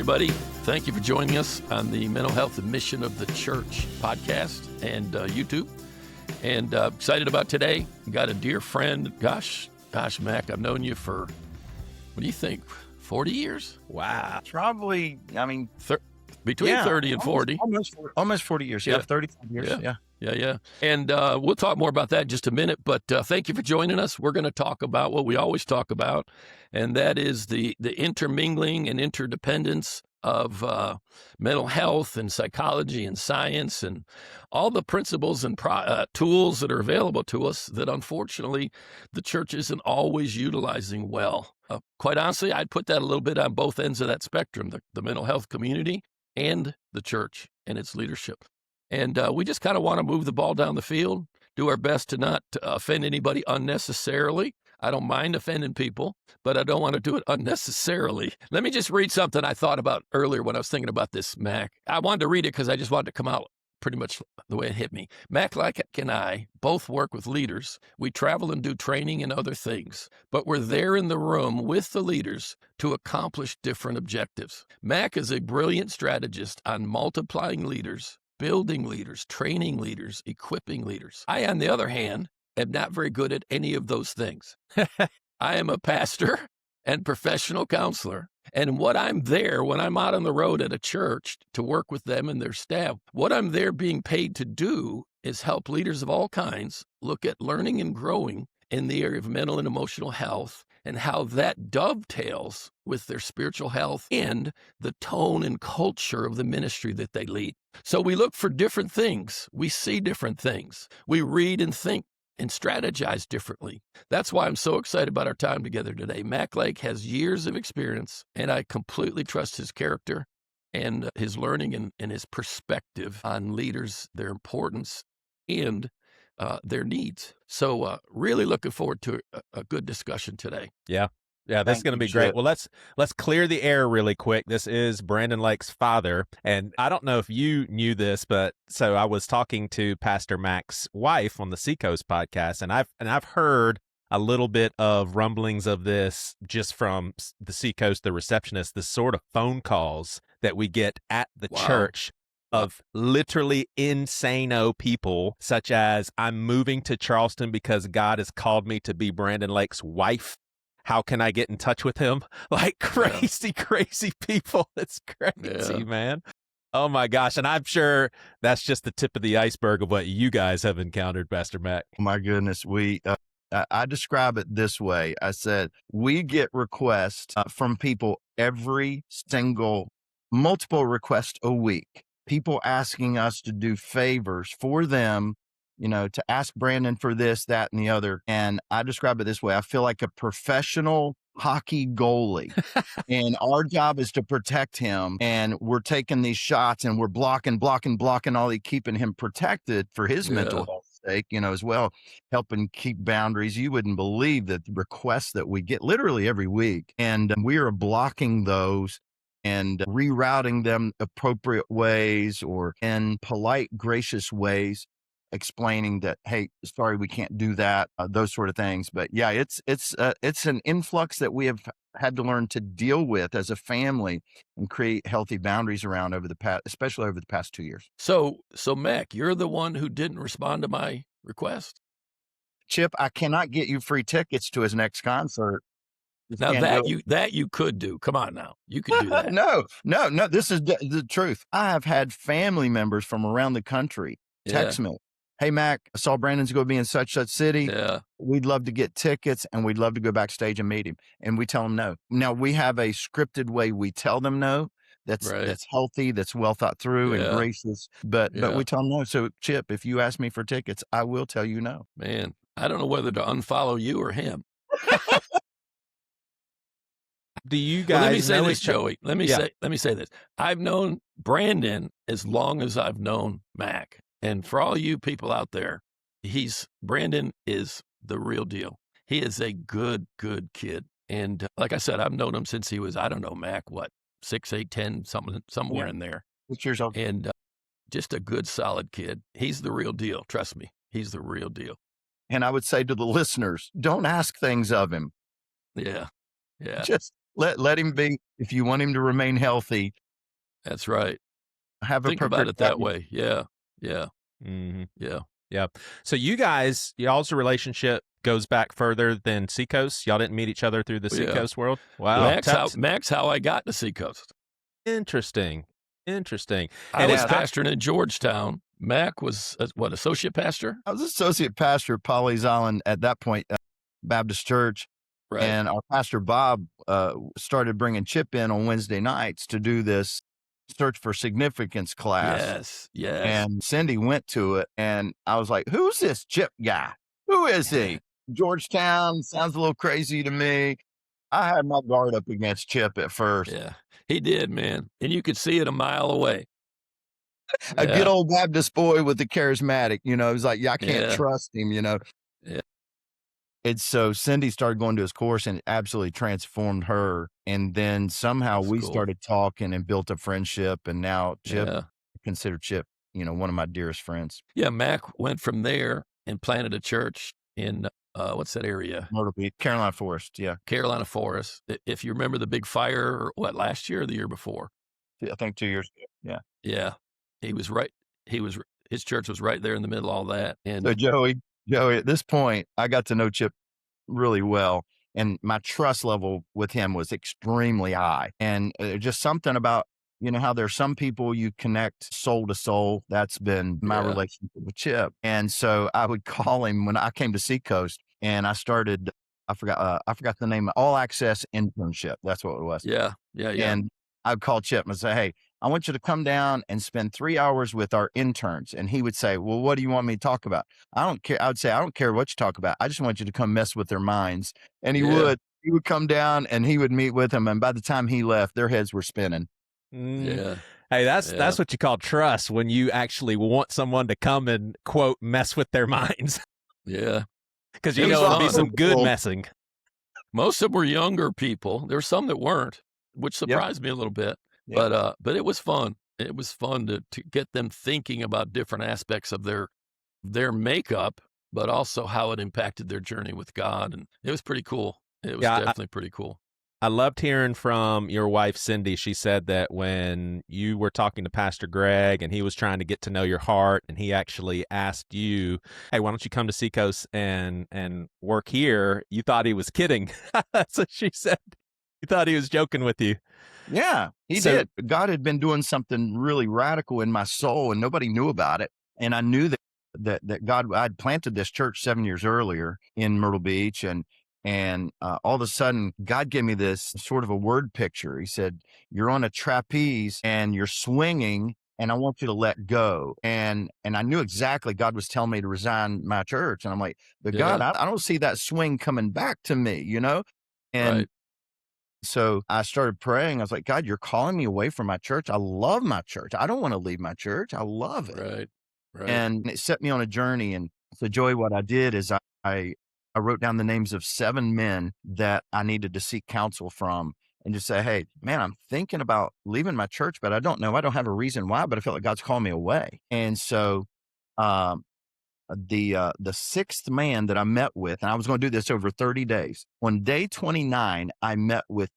everybody. Thank you for joining us on the Mental Health and Mission of the Church podcast and YouTube. And excited about today. Got a dear friend. Gosh, Mac, I've known you for, what do you think, 40 years? Wow. Probably, Between 30 and 40. Almost 40 years. Yeah, 35 years. Yeah. And we'll talk more about that in just a minute. But thank you for joining us. We're going to talk about what we always talk about, and that is the intermingling and interdependence of mental health and psychology and science and all the principles and tools that are available to us that unfortunately the church isn't always utilizing well. Quite honestly, I'd put that a little bit on both ends of that spectrum, the mental health community and the church and its leadership. And we just kind of want to move the ball down the field, do our best to not offend anybody unnecessarily. I don't mind offending people, but I don't want to do it unnecessarily. Let me just read something I thought about earlier when I was thinking about this, Mac. I wanted to read it because I just wanted to come out pretty much the way it hit me. Mac and I both work with leaders. We travel and do training and other things, but we're there in the room with the leaders to accomplish different objectives. Mac is a brilliant strategist on multiplying leaders, building leaders, training leaders, equipping leaders. I, on the other hand, am not very good at any of those things. I am a pastor and professional counselor. And when I'm out on the road at a church to work with them and their staff, what I'm there being paid to do is help leaders of all kinds look at learning and growing in the area of mental and emotional health and how that dovetails with their spiritual health and the tone and culture of the ministry that they lead. So we look for different things. We see different things. We read and think and strategize differently. That's why I'm so excited about our time together today. Mac Lake has years of experience, and I completely trust his character and his learning and his perspective on leaders, their importance, and their needs. So really looking forward to a good discussion today. Yeah, that's going to be great. Well, let's clear the air really quick. This is Brandon Lake's father, and I don't know if you knew this, but so I was talking to Pastor Mac's wife on the Seacoast podcast, and I've heard a little bit of rumblings of this just from the Seacoast, the receptionist, the sort of phone calls that we get at the church of literally insano people, such as, I'm moving to Charleston because God has called me to be Brandon Lake's wife. How can I get in touch with him? Like crazy people. It's crazy, man. Oh my gosh. And I'm sure that's just the tip of the iceberg of what you guys have encountered, Pastor Mac. Oh my goodness. I describe it this way. I said, we get requests from people multiple requests a week. People asking us to do favors for them, to ask Brandon for this, that, and the other. And I describe it this way. I feel like a professional hockey goalie and our job is to protect him. And we're taking these shots and we're blocking, keeping him protected for his mental health sake, as well, helping keep boundaries. You wouldn't believe the requests that we get literally every week. And we are blocking those and rerouting them appropriate ways or in polite, gracious ways, explaining that, hey, sorry, we can't do that, those sort of things. But yeah, it's an influx that we have had to learn to deal with as a family and create healthy boundaries around especially over the past 2 years. So Mac, you're the one who didn't respond to my request. Chip, I cannot get you free tickets to his next concert. Now that you could do. Come on now. You could do that. No. This is the truth. I have had family members from around the country text me, hey, Mac, I saw Brandon's going to be in such city. Yeah. We'd love to get tickets and we'd love to go backstage and meet him. And we tell them no. Now we have a scripted way we tell them no. That's healthy, that's well thought through and gracious. But we tell them no. So Chip, if you ask me for tickets, I will tell you no. Man, I don't know whether to unfollow you or him. Do you guys? Well, let me say this, Joey. Let me say this. I've known Brandon as long as I've known Mac, and for all you people out there, Brandon is the real deal. He is a good kid, and like I said, I've known him since he was, I don't know, Mac, 6, 8, 10, somewhere in there. 6 years old, and just a good, solid kid. He's the real deal. Trust me, he's the real deal. And I would say to the listeners, don't ask things of him. Yeah. Just Let him be. If you want him to remain healthy, That's right. have a Think about appropriate it that guidance. way. Yeah. Yeah. Mm-hmm. Yeah. Yeah. So y'all's relationship goes back further than Seacoast. Y'all didn't meet each other through the Oh, yeah. Seacoast world. Wow. Max, how I got to Seacoast. Interesting. Interesting. I And was it's pastoring in Georgetown. Mac was associate pastor? I was associate pastor of Polly's Island at that point, Baptist Church. Right. And our pastor, Bob, started bringing Chip in on Wednesday nights to do this Search for Significance class. Yes. And Cindy went to it. And I was like, who's this Chip guy? Who is he? Georgetown sounds a little crazy to me. I had my guard up against Chip at first. Yeah, he did, man. And you could see it a mile away. A good old Baptist boy with the charismatic, it was like, I can't trust him, Yeah. And so Cindy started going to his course and it absolutely transformed her. And then somehow we started talking and built a friendship. And now Chip, I consider Chip, one of my dearest friends. Yeah, Mac went from there and planted a church in, what's that area? Myrtle Beach, Carolina Forest, yeah. Carolina Forest. If you remember the big fire, last year or the year before? I think 2 years ago, yeah. Yeah, his church was right there in the middle of all that. And so Joey, at this point, I got to know Chip really well, and my trust level with him was extremely high. And just something about, how there's some people you connect soul to soul. That's been my relationship with Chip. And so I would call him when I came to Seacoast, and I started. I forgot the name. All Access Internship. That's what it was. Yeah. And I'd call Chip and say, hey, I want you to come down and spend 3 hours with our interns. And he would say, well, what do you want me to talk about? I don't care. I would say, I don't care what you talk about. I just want you to come mess with their minds. And he would come down and he would meet with them. And by the time he left, their heads were spinning. Yeah. Hey, that's what you call trust, when you actually want someone to come and, quote, mess with their minds. Yeah. Because it'll be some good messing. Most of them were younger people. There were some that weren't, which surprised me a little bit. But it was fun. It was fun to get them thinking about different aspects of their makeup, but also how it impacted their journey with God. And it was pretty cool. It was definitely pretty cool. I loved hearing from your wife, Cindy. She said that when you were talking to Pastor Greg and he was trying to get to know your heart, and he actually asked you, hey, why don't you come to Seacoast and work here? You thought he was kidding. That's what she said. You thought he was joking with you. Yeah, he did. God had been doing something really radical in my soul, and nobody knew about it. And I knew that God, I'd planted this church 7 years earlier in Myrtle Beach, and all of a sudden, God gave me this sort of a word picture. He said, you're on a trapeze and you're swinging, and I want you to let go. And I knew exactly God was telling me to resign my church. And I'm like, but God, I don't see that swing coming back to me, And so I started praying. I was like, God, you're calling me away from my church. I love my church. I don't want to leave my church. I love it. Right. And it set me on a journey. And so, Joey, what I did is I wrote down the names of 7 men that I needed to seek counsel from, and just say, hey, man, I'm thinking about leaving my church, but I don't know. I don't have a reason why, but I feel like God's calling me away. And so the 6th man that I met with, and I was going to do this over 30 days. On day 29, I met with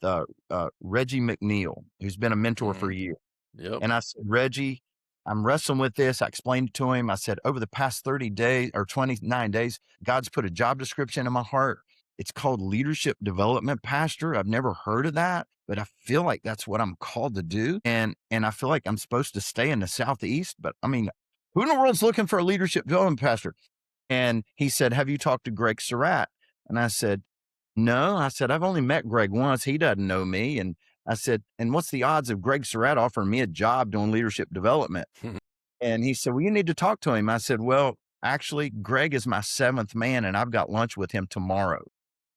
Reggie McNeil, who's been a mentor for years. Yep. And I said, Reggie, I'm wrestling with this. I explained it to him. I said, over the past 30 days or 29 days, God's put a job description in my heart. It's called Leadership Development Pastor. I've never heard of that, but I feel like that's what I'm called to do. And I feel like I'm supposed to stay in the Southeast, but I mean, who in the world's looking for a leadership development pastor? And he said, have you talked to Greg Surratt? And I said, no. I said, I've only met Greg once. He doesn't know me. And I said, and what's the odds of Greg Surratt offering me a job doing leadership development? And he said, well, you need to talk to him. I said, well, actually, Greg is my 7th man, and I've got lunch with him tomorrow.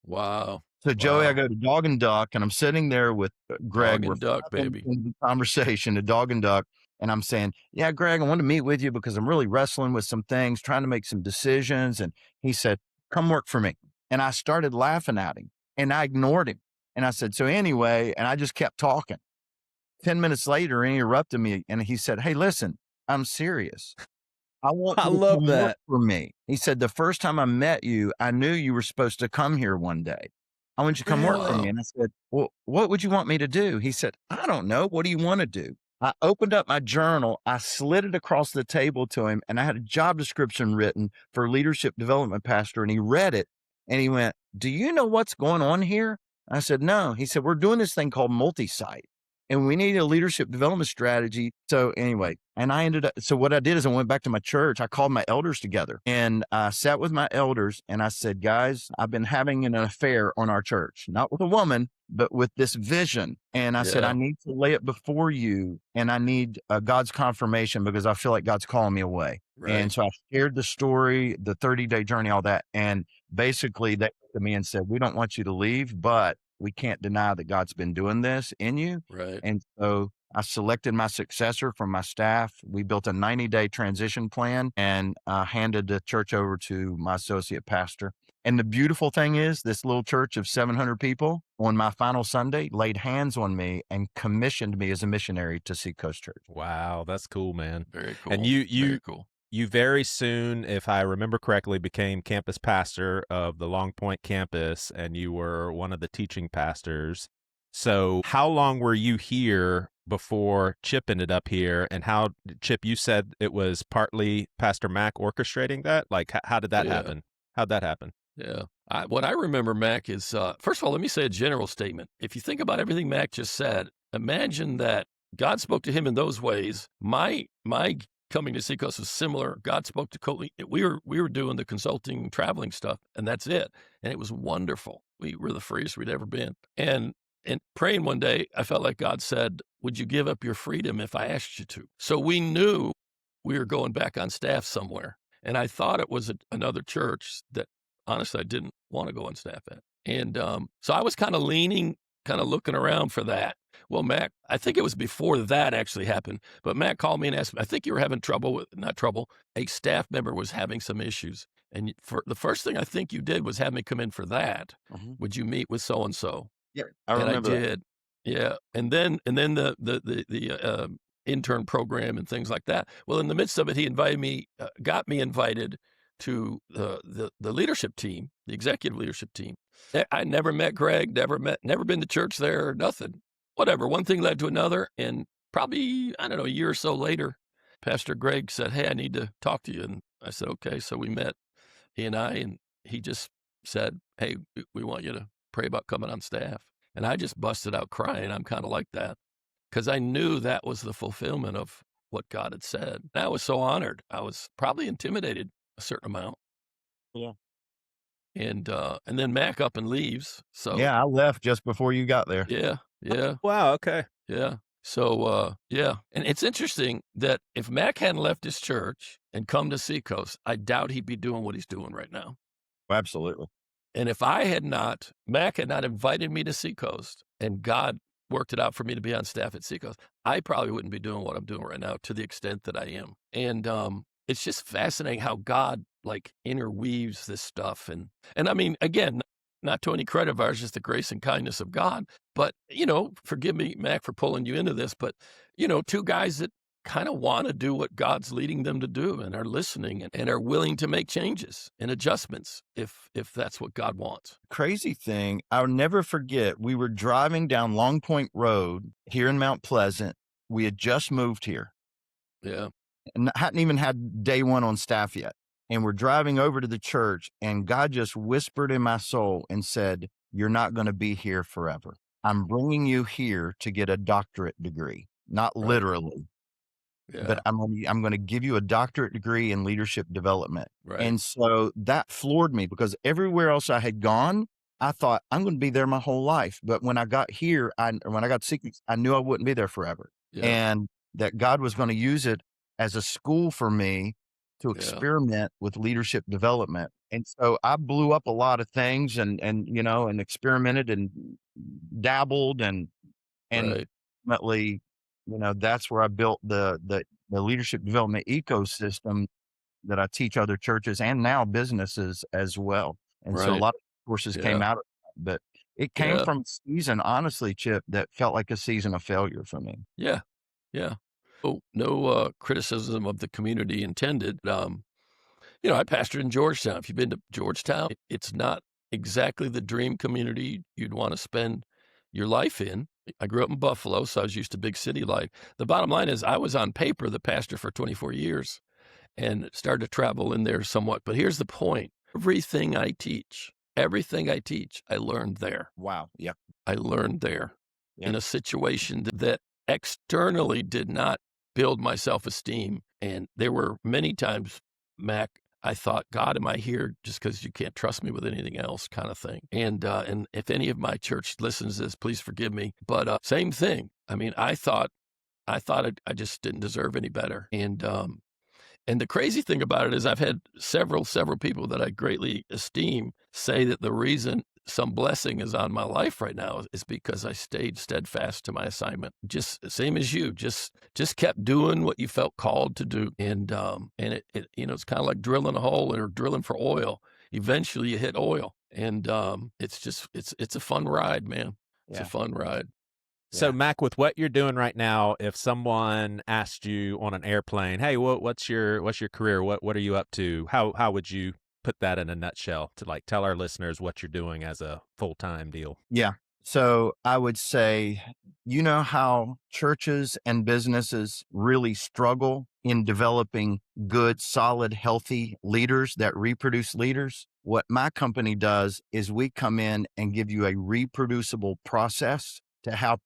Wow. So, Joey, I go to Dog and Duck, and I'm sitting there with Greg. Dog and Duck, baby. Conversation to Dog and Duck. And I'm saying, yeah, Greg, I want to meet with you because I'm really wrestling with some things, trying to make some decisions. And he said, come work for me. And I started laughing at him, and I ignored him. And I said, so anyway, and I just kept talking. 10 minutes later, he interrupted me, and he said, hey, listen, I'm serious. I want you to come work for me. He said, the first time I met you, I knew you were supposed to come here one day. I want you to come work for me. Really? And I said, well, what would you want me to do? He said, I don't know. What do you want to do? I opened up my journal. I slid it across the table to him, and I had a job description written for leadership development pastor. And he read it and he went, do you know what's going on here? I said, no. He said, we're doing this thing called multi-site, and we need a leadership development strategy. So anyway, and I ended up, so what I did is I went back to my church. I called my elders together and I sat with my elders and I said, guys, I've been having an affair on our church, not with a woman, but with this vision. And I said, I need to lay it before you, and I need God's confirmation because I feel like God's calling me away. Right. And so I shared the story, the 30-day journey, all that. And basically they looked at me and said, we don't want you to leave, but we can't deny that God's been doing this in you. Right. And so I selected my successor from my staff. We built a 90-day transition plan and handed the church over to my associate pastor. And the beautiful thing is, this little church of 700 people on my final Sunday laid hands on me and commissioned me as a missionary to Seacoast Church. Wow, that's cool, man. Very cool. And very cool. You very soon, if I remember correctly, became campus pastor of the Long Point campus, and you were one of the teaching pastors. So how long were you here before Chip ended up here? And how, Chip, you said it was partly Pastor Mac orchestrating that? Like, how did that happen? How'd that happen? Yeah. What I remember, Mac, is, first of all, let me say a general statement. If you think about everything Mac just said, imagine that God spoke to him in those ways. My coming to Seacoast was similar. God spoke to Coley. We were doing the consulting, traveling stuff, and that's it. And it was wonderful. We were the freest we'd ever been. And praying one day, I felt like God said, would you give up your freedom if I asked you to? So we knew we were going back on staff somewhere. And I thought it was another church that, honestly, I didn't want to go on staff at. And so I was kind of leaning, kind of looking around for that. Well, Mac, I think it was before that actually happened, but Mac called me and asked me, I think you were having a staff member was having some issues. And for the first thing I think you did was have me come in for that. Mm-hmm. Would you meet with so-and-so? Yeah, I remember. And I did. That. Yeah. And then the intern program and things like that. Well, in the midst of it, he invited me, got me invited to the leadership team, the executive leadership team. I never met Greg, never been to church there, nothing. Whatever. One thing led to another. And probably, I don't know, a year or so later, Pastor Greg said, hey, I need to talk to you. And I said, okay. So we met, he and I, and he just said, hey, we want you to pray about coming on staff. And I just busted out crying. I'm kind of like that because I knew that was the fulfillment of what God had said. And I was so honored. I was probably intimidated a certain amount. Yeah. And then Mac up and leaves. So yeah, I left just before you got there. Yeah. Yeah. Wow. Okay. Yeah. So, yeah. And it's interesting that if Mac hadn't left his church and come to Seacoast, I doubt he'd be doing what he's doing right now. Absolutely. And if Mac had not invited me to Seacoast and God worked it out for me to be on staff at Seacoast, I probably wouldn't be doing what I'm doing right now to the extent that I am. And it's just fascinating how God like interweaves this stuff. And I mean, again, not to any credit of ours, just the grace and kindness of God. But, forgive me, Mac, for pulling you into this, but, two guys that kind of want to do what God's leading them to do and are listening and are willing to make changes and adjustments if that's what God wants. Crazy thing, I'll never forget, we were driving down Long Point Road here in Mount Pleasant. We had just moved here. Yeah. And hadn't even had day one on staff yet. And we're driving over to the church, and God just whispered in my soul and said, you're not going to be here forever. I'm bringing you here to get a doctorate degree, not literally, but I'm going to give you a doctorate degree in leadership development. Right. And so that floored me because everywhere else I had gone, I thought I'm going to be there my whole life. But when I got here, when I got sick, I knew I wouldn't be there forever. Yeah. And that God was going to use it as a school for me to experiment with leadership development. And so I blew up a lot of things and experimented and dabbled and ultimately, that's where I built the leadership development ecosystem that I teach other churches and now businesses as well. And so a lot of courses came out of that, but it came from a season, honestly, Chip, that felt like a season of failure for me. Yeah. Yeah. Oh, no criticism of the community intended. I pastored in Georgetown. If you've been to Georgetown, it's not exactly the dream community you'd want to spend your life in. I grew up in Buffalo, so I was used to big city life. The bottom line is I was on paper the pastor for 24 years and started to travel in there somewhat. But here's the point. Everything I teach, I learned there. Wow. Yeah. I learned there Yeah. in a situation that externally did not build my self-esteem. And there were many times, Mac, I thought, God, am I here just because you can't trust me with anything else, kind of thing. And if any of my church listens to this, please forgive me. But same thing. I mean, I thought I just didn't deserve any better. And the crazy thing about it is I've had several people that I greatly esteem say that the reason some blessing is on my life right now is because I stayed steadfast to my assignment. Just same as you, just kept doing what you felt called to do. And it it's kind of like drilling a hole or drilling for oil. Eventually you hit oil. And it's a fun ride, man. It's a fun ride. So, Mac, with what you're doing right now, if someone asked you on an airplane, "Hey, what's your career? What are you up to?" How would you put that in a nutshell to like tell our listeners what you're doing as a full-time deal? Yeah. So I would say, you know how churches and businesses really struggle in developing good, solid, healthy leaders that reproduce leaders? What my company does is we come in and give you a reproducible process to help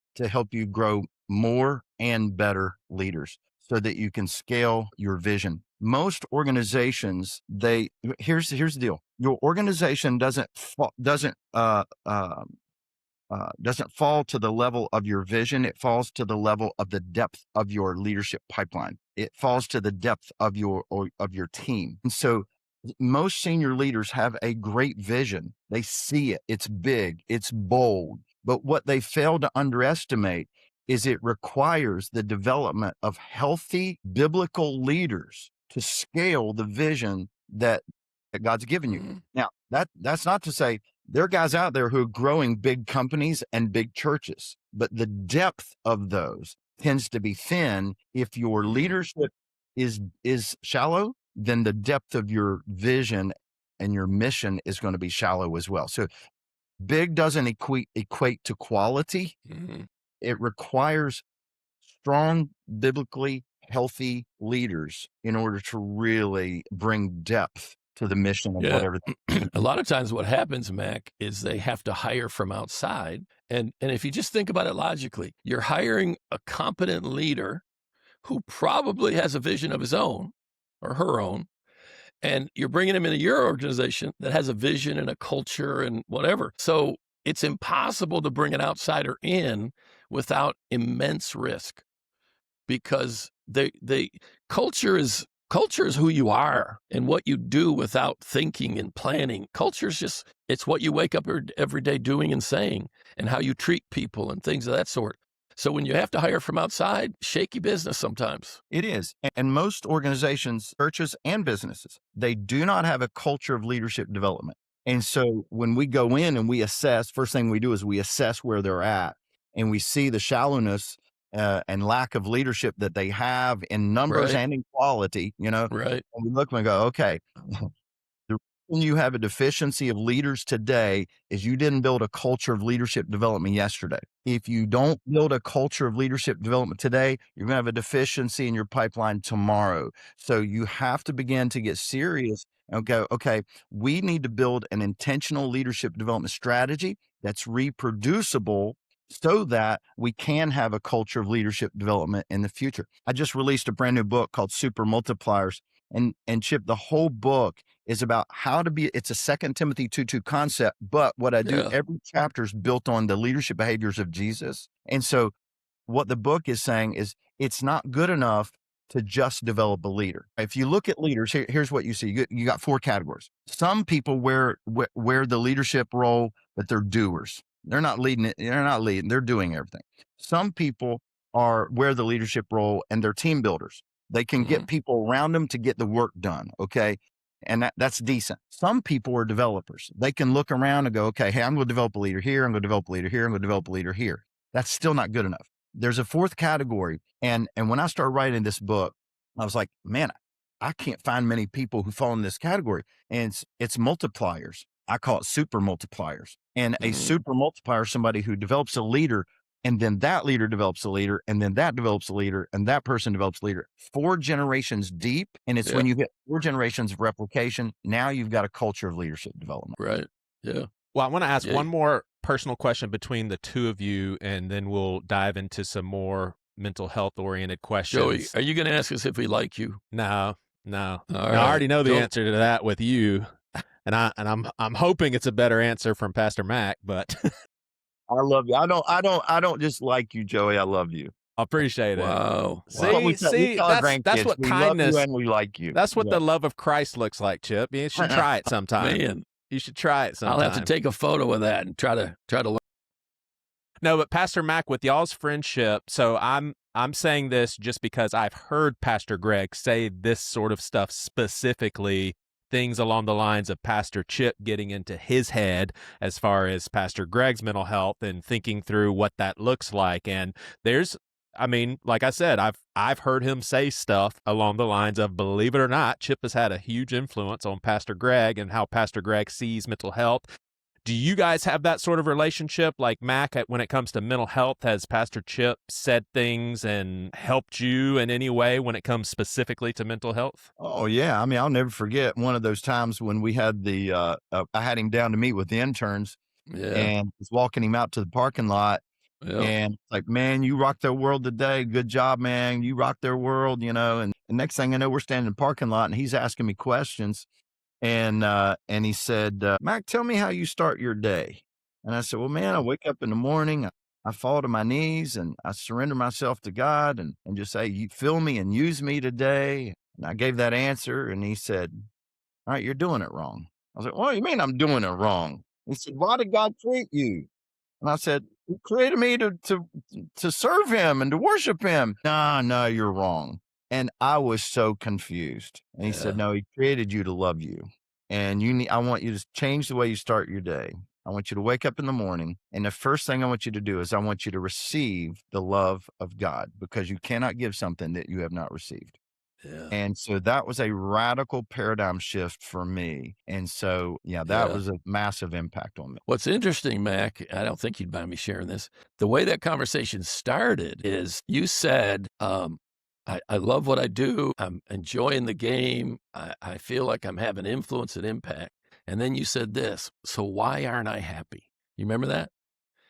you grow more and better leaders so that you can scale your vision. Most organizations, here's the deal. Your organization doesn't fall to the level of your vision. It falls to the level of the depth of your leadership pipeline. It falls to the depth of your team. And so most senior leaders have a great vision. They see it. It's big. It's bold. But what they fail to underestimate is it requires the development of healthy biblical leaders to scale the vision that God's given you. Mm-hmm. Now, that's not to say there are guys out there who are growing big companies and big churches, but the depth of those tends to be thin. If your leadership is shallow, then the depth of your vision and your mission is going to be shallow as well. So big doesn't equate to quality. Mm-hmm. It requires strong, biblically healthy leaders in order to really bring depth to the mission of whatever. A lot of times what happens, Mac, is they have to hire from outside. And if you just think about it logically, you're hiring a competent leader who probably has a vision of his own or her own, and you're bringing him into your organization that has a vision and a culture and whatever. So it's impossible to bring an outsider in without immense risk, because culture is who you are and what you do without thinking and planning. Culture is just, it's what you wake up every day doing and saying, and how you treat people and things of that sort. So when you have to hire from outside, shaky business sometimes. It is. And most organizations, churches and businesses, they do not have a culture of leadership development. And so when we go in and we assess, first thing we do is we assess where they're at, and we see the shallowness and lack of leadership that they have in numbers and in quality, Right. And we look and we go, okay, the reason you have a deficiency of leaders today is you didn't build a culture of leadership development yesterday. If you don't build a culture of leadership development today, you're going to have a deficiency in your pipeline tomorrow. So you have to begin to get serious and go, okay, we need to build an intentional leadership development strategy that's reproducible so that we can have a culture of leadership development in the future. I just released a brand new book called Super Multipliers. And Chip, the whole book is about how to be, it's a 2 Timothy 2:2 concept, but what I do, every chapter is built on the leadership behaviors of Jesus. And so what the book is saying is it's not good enough to just develop a leader. If you look at leaders, here's what you see. You got 4 categories. Some people wear the leadership role, but they're doers. They're not leading it. They're not leading. They're doing everything. Some people wear the leadership role and they're team builders. They can get people around them to get the work done. Okay. And that's decent. Some people are developers. They can look around and go, okay, hey, I'm going to develop a leader here. I'm going to develop a leader here. I'm going to develop a leader here. That's still not good enough. There's a 4th category. And when I started writing this book, I was like, man, I can't find many people who fall in this category. And it's multipliers. I call it super multipliers. And a super multiplier is somebody who develops a leader, and then that leader develops a leader, and then that develops a leader, and that person develops a leader. 4 generations deep. And it's when you get 4 generations of replication, now you've got a culture of leadership development. Right. Yeah. Well, I want to ask one more personal question between the two of you, and then we'll dive into some more mental health oriented questions. Joey, are you going to ask us if we like you? No. Right. I already know the answer to that with you. And I'm hoping it's a better answer from Pastor Mac, but I love you. I don't just like you, Joey. I love you. I appreciate it. Wow. See, that's what we kindness love you and we like you. That's what the love of Christ looks like, Chip. You should try it sometime. Man, you should try it sometime. I'll have to take a photo of that and try to learn. No, but Pastor Mac, with y'all's friendship, so I'm saying this just because I've heard Pastor Greg say this sort of stuff specifically, things along the lines of Pastor Chip getting into his head as far as Pastor Greg's mental health and thinking through what that looks like. And like I said, I've heard him say stuff along the lines of, believe it or not, Chip has had a huge influence on Pastor Greg and how Pastor Greg sees mental health. Do you guys have that sort of relationship? Like Mac, when it comes to mental health, has Pastor Chip said things and helped you in any way when it comes specifically to mental health? Oh yeah. I mean, I'll never forget one of those times when we had I had him down to meet with the interns and was walking him out to the parking lot. And like, man, you rocked their world today. Good job, man. You rocked their world, and the next thing I know, we're standing in the parking lot and he's asking me questions. And he said, Mac, tell me how you start your day. And I said, well, man, I wake up in the morning, I fall to my knees and I surrender myself to God and just say, you fill me and use me today. And I gave that answer. And he said, all right, you're doing it wrong. I was like, what do you mean I'm doing it wrong? He said, why did God create you? And I said, he created me to serve him and to worship him. No, you're wrong. And I was so confused. And he said, no, he created you to love you. And I want you to change the way you start your day. I want you to wake up in the morning. And the first thing I want you to do is I want you to receive the love of God, because you cannot give something that you have not received. Yeah. And so that was a radical paradigm shift for me. And so, that was a massive impact on me. What's interesting, Mac, I don't think you'd mind me sharing this. The way that conversation started is you said, I love what I do. I'm enjoying the game. I feel like I'm having influence and impact. And then you said this, so why aren't I happy? You remember that?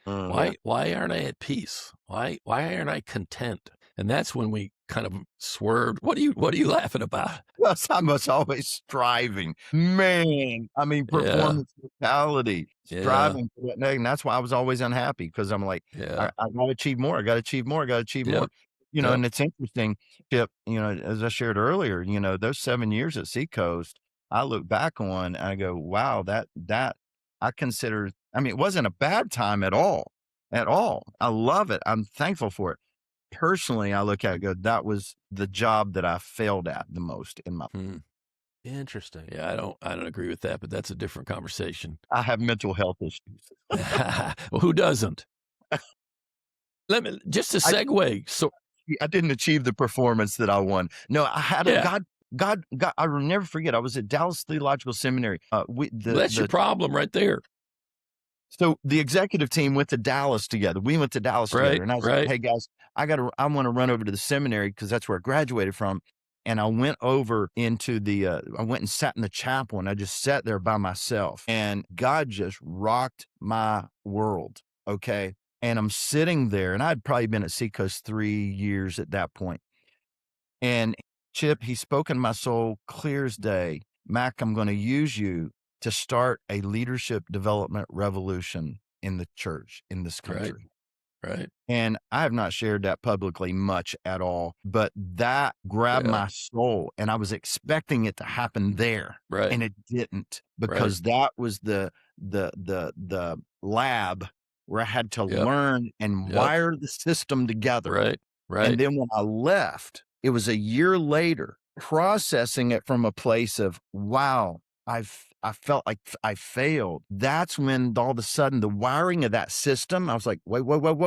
Why aren't I at peace? Why aren't I content? And that's when we kind of swerved. What are you laughing about? Well, I was always striving. Man, I mean, performance mentality, striving for that next. And that's why I was always unhappy, because I'm like, I got to achieve more. I got to achieve more. I got to achieve more. And it's interesting, Chip, as I shared earlier, those 7 years at Seacoast, I look back on and I go, wow, that I consider, it wasn't a bad time at all. I love it. I'm thankful for it. Personally, I look at it and go, that was the job that I failed at the most in my life. Interesting. Yeah, I don't agree with that, but that's a different conversation. I have mental health issues. Well, who doesn't? Let me just a segue. So I didn't achieve the performance that I won. No, I had God. I will never forget. I was at Dallas Theological Seminary. That's your problem right there. So the executive team went to Dallas together. We went to Dallas together, and I was like, "Hey guys, I want to run over to the seminary because that's where I graduated from." And I went over into I went and sat in the chapel, and I just sat there by myself. And God just rocked my world. Okay. And I'm sitting there, and I'd probably been at Seacoast 3 years at that point. And Chip, he spoke in my soul clear as day. Mac, I'm going to use you to start a leadership development revolution in the church, in this country. Right. And I have not shared that publicly much at all, but that grabbed my soul, and I was expecting it to happen there. Right. And it didn't, because that was the lab where I had to learn and wire the system together. Right. And then when I left, it was a year later, processing it from a place of, wow, I felt like I failed. That's when all of a sudden the wiring of that system, I was like, whoa,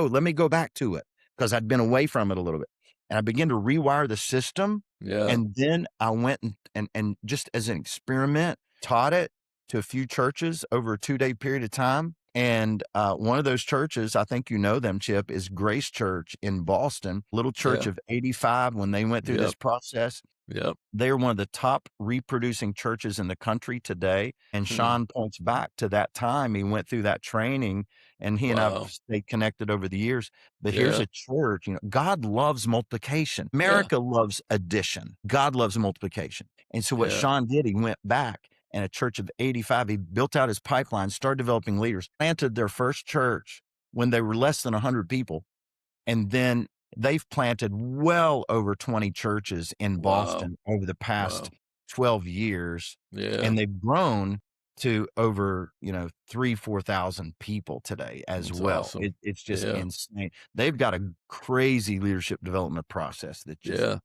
let me go back to it, because I'd been away from it a little bit. And I began to rewire the system. And then I went and just as an experiment, taught it. to a few churches over a 2-day period of time. And one of those churches, I think you know them, Chip, is Grace Church in Boston, little church of 85 when they went through this process. Yep. They're one of the top reproducing churches in the country today. And Sean points back to that time he went through that training, and he and I've stayed connected over the years. But here's a church, God loves multiplication. America loves addition. God loves multiplication. And so what Sean did, he went back, and a church of 85, he built out his pipeline, started developing leaders, planted their first church when they were less than 100 people. And then they've planted well over 20 churches in Boston over the past 12 years. And they've grown to over, 3,000-4,000 people today as well. Awesome. It's just insane. They've got a crazy leadership development process that just.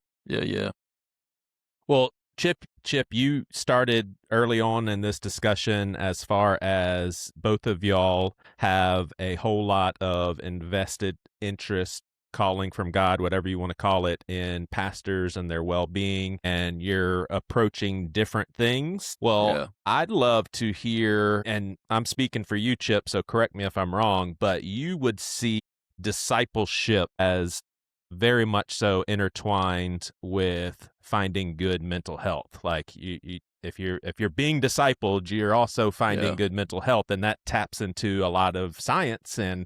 Well, Chip, you started early on in this discussion as far as both of y'all have a whole lot of invested interest, calling from God, whatever you want to call it, in pastors and their well-being, and you're approaching different things. Well, I'd love to hear, and I'm speaking for you, Chip, so correct me if I'm wrong, but you would see discipleship as very much so intertwined with finding good mental health. Like if you're being discipled, you're also finding good mental health, and that taps into a lot of science and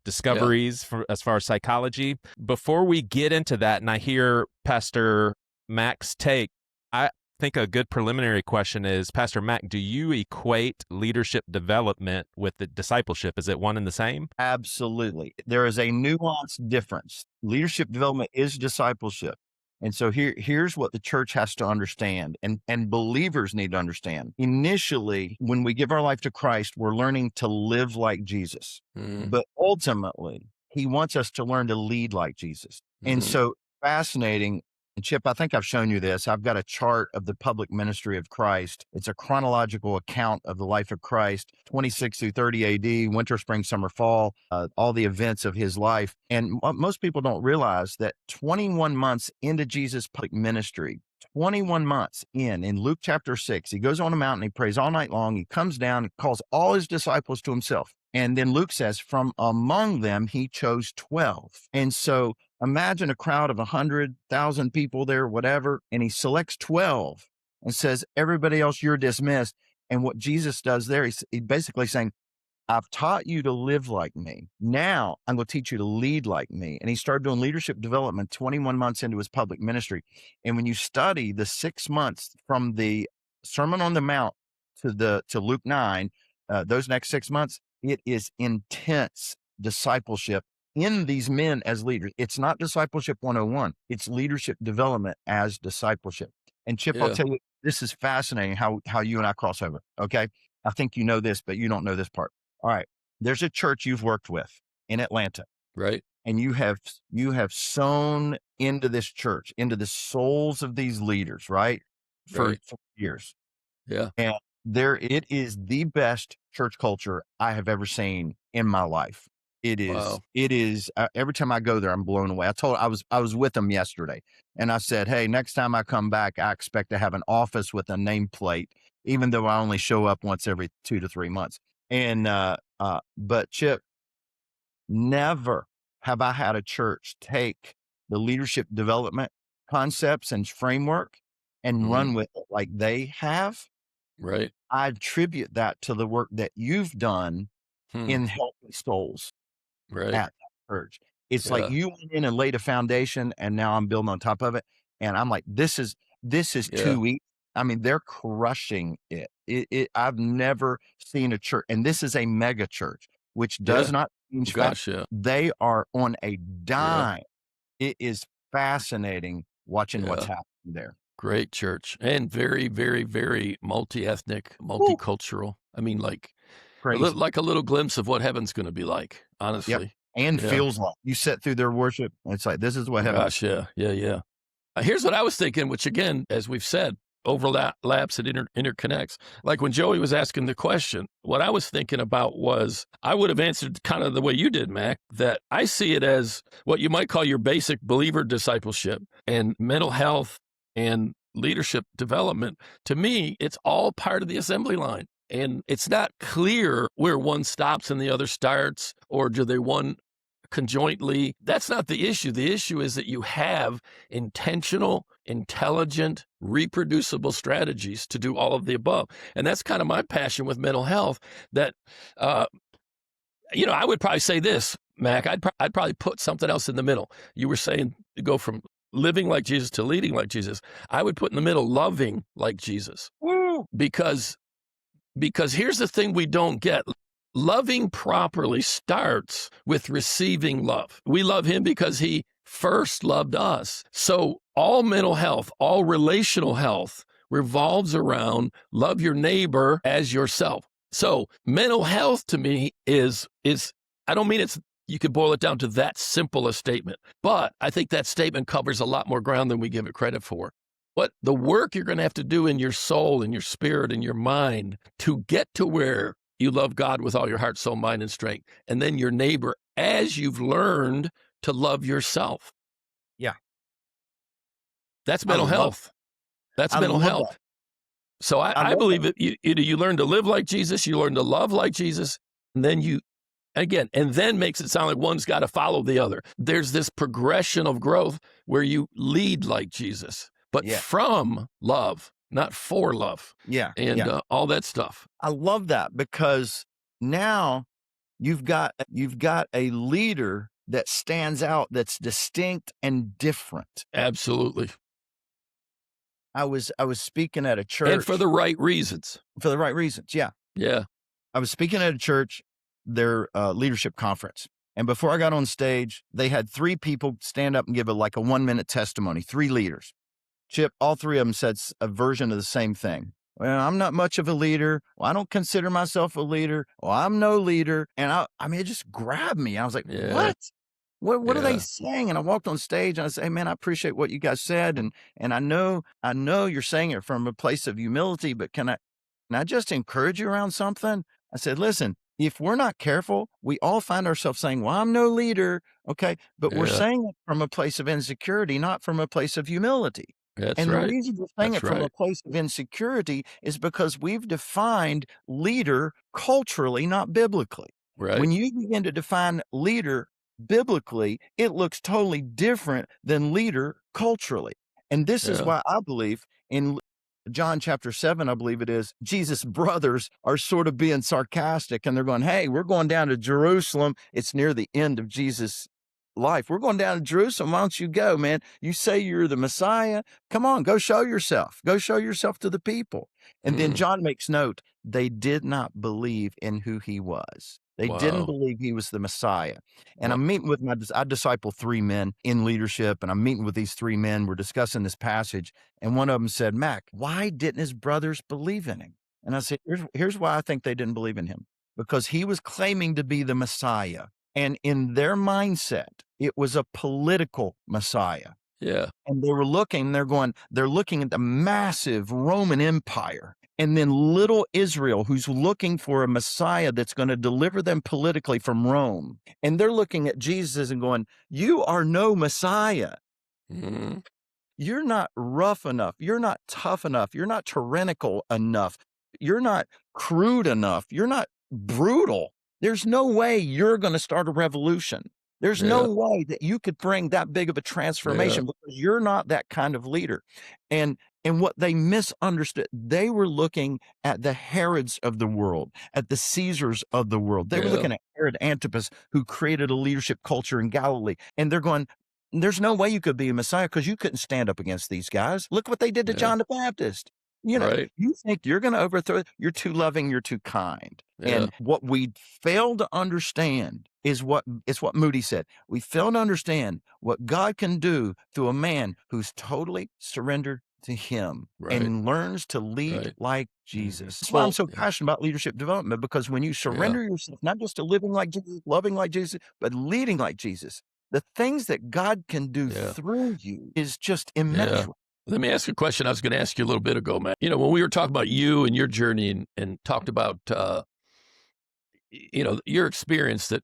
discoveries as far as psychology. Before we get into that, and I hear Pastor Mac's take, I think a good preliminary question is, Pastor Mac, do you equate leadership development with the discipleship? Is it one and the same? Absolutely. There is a nuanced difference. Leadership development is discipleship. And so here's what the church has to understand, and believers need to understand. Initially, when we give our life to Christ, we're learning to live like Jesus. But ultimately, he wants us to learn to lead like Jesus. And so fascinating. And Chip, I think I've shown you this. I've got a chart of the public ministry of Christ. It's a chronological account of the life of Christ, 26 through 30 AD, winter, spring, summer, fall, all the events of his life. And most people don't realize that 21 months into Jesus' public ministry, 21 months in Luke chapter 6, he goes on a mountain, he prays all night long, he comes down, calls all his disciples to himself. And then Luke says, from among them, he chose 12. And so imagine a crowd of 100,000 people there, whatever, and he selects 12 and says, everybody else, you're dismissed. And what Jesus does there, he's basically saying, I've taught you to live like me. Now I'm going to teach you to lead like me. And he started doing leadership development 21 months into his public ministry. And when you study the 6 months from the Sermon on the Mount to Luke 9, those next 6 months, it is intense discipleship in these men as leaders. It's not discipleship 101. It's leadership development as discipleship. And Chip, I'll tell you, this is fascinating how you and I cross over. Okay. I think you know this, but you don't know this part. All right. There's a church you've worked with in Atlanta. Right. And you have sown into this church, into the souls of these leaders, right? For years. Yeah. And it is the best church culture I have ever seen in my life. It is. Wow. It is. Every time I go there, I'm blown away. I was with them yesterday, and I said, "Hey, next time I come back, I expect to have an office with a nameplate, even though I only show up once every 2 to 3 months." And but Chip, never have I had a church take the leadership development concepts and framework and run with it like they have. Right. I attribute that to the work that you've done in helping souls at that church. It's like you went in and laid a foundation, and now I'm building on top of it. And I'm like, this is too easy. I mean, they're crushing it. I've never seen a church, and this is a mega church, which does not change. They are on a dime. It is fascinating watching what's happening there. Great church, and very, very, very multi-ethnic, multicultural. I mean, like a little glimpse of what heaven's going to be like, honestly. And feels like you sit through their worship. It's like, this is what heaven. Gosh, yeah. Here's what I was thinking, which again, as we've said, overlaps and interconnects. Like when Joey was asking the question, what I was thinking about was, I would have answered kind of the way you did, Mac, that I see it as what you might call your basic believer discipleship and mental health and leadership development. To me, it's all part of the assembly line. And it's not clear where one stops and the other starts, or do they one conjointly. That's not the issue. The issue is that you have intentional, intelligent, reproducible strategies to do all of the above. And that's kind of my passion with mental health, that, I would probably say this, Mac, I'd probably put something else in the middle. You were saying to go from living like Jesus to leading like Jesus. I would put in the middle loving like Jesus. Woo! Because here's the thing we don't get. Loving properly starts with receiving love. We love him because he first loved us. So all mental health, all relational health revolves around love your neighbor as yourself. So mental health to me is I don't mean you could boil it down to that simple a statement, but I think that statement covers a lot more ground than we give it credit for. What the work you're going to have to do in your soul, in your spirit, in your mind to get to where you love God with all your heart, soul, mind, and strength, and then your neighbor as you've learned to love yourself. Yeah. That's mental health. That's mental health. That. So I believe that you learn to live like Jesus, you learn to love like Jesus, and then then makes it sound like one's got to follow the other. There's this progression of growth where you lead like Jesus, but from love, not for love. Yeah. And all that stuff. I love that, because now you've got a leader that stands out, that's distinct and different. Absolutely. I was speaking at a church. And for the right reasons. For the right reasons, yeah. Yeah. I was speaking at a church, their leadership conference. And before I got on stage, they had 3 people stand up and give a 1-minute testimony, 3 leaders. Chip, all 3 of them said a version of the same thing. Well, I'm not much of a leader. Well, I don't consider myself a leader. Well, I'm no leader. And I mean, it just grabbed me. I was like, what? What are they saying? And I walked on stage and I said, hey, man, I appreciate what you guys said. And I know you're saying it from a place of humility, but can I just encourage you around something? I said, listen, if we're not careful, we all find ourselves saying, well, I'm no leader. Okay. But we're saying it from a place of insecurity, not from a place of humility. That's right. The reason we're saying it from a place of insecurity is because we've defined leader culturally, not biblically. Right. When you begin to define leader biblically, it looks totally different than leader culturally. And this is why I believe in John chapter 7, I believe it is, Jesus' brothers are sort of being sarcastic, and they're going, hey, we're going down to Jerusalem. It's near the end of Jesus' life. We're going down to Jerusalem. Why don't you go, man? You say you're the Messiah. Come on, go show yourself. Go show yourself to the people. And then John makes note, they did not believe in who he was. They didn't believe he was the Messiah. And I'm meeting with I disciple 3 men in leadership, and I'm meeting with these 3 men. We're discussing this passage. And one of them said, Mac, why didn't his brothers believe in him? And I said, here's why I think they didn't believe in him. Because he was claiming to be the Messiah. And in their mindset, it was a political Messiah. Yeah. And they're looking at the massive Roman Empire. And then little Israel, who's looking for a Messiah that's going to deliver them politically from Rome. And they're looking at Jesus and going, you are no Messiah. Mm-hmm. You're not rough enough. You're not tough enough. You're not tyrannical enough. You're not crude enough. You're not brutal. There's no way you're going to start a revolution. There's no way that you could bring that big of a transformation because you're not that kind of leader. And what they misunderstood, they were looking at the Herods of the world, at the Caesars of the world. They were looking at Herod Antipas, who created a leadership culture in Galilee. And they're going, there's no way you could be a Messiah because you couldn't stand up against these guys. Look what they did to John the Baptist. You think you're going to overthrow, you're too loving, you're too kind. Yeah. And what we fail to understand is what Moody said. We fail to understand what God can do through a man who's totally surrendered to him and learns to lead like Jesus. That's why I'm so passionate about leadership development, because when you surrender yourself, not just to living like Jesus, loving like Jesus, but leading like Jesus, the things that God can do through you is just immeasurable. Let me ask you a question I was going to ask you a little bit ago, Matt. When we were talking about you and your journey and talked about, your experience that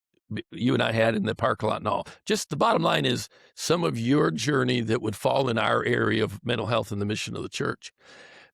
you and I had in the parking lot and all, just the bottom line is some of your journey that would fall in our area of mental health and the mission of the church.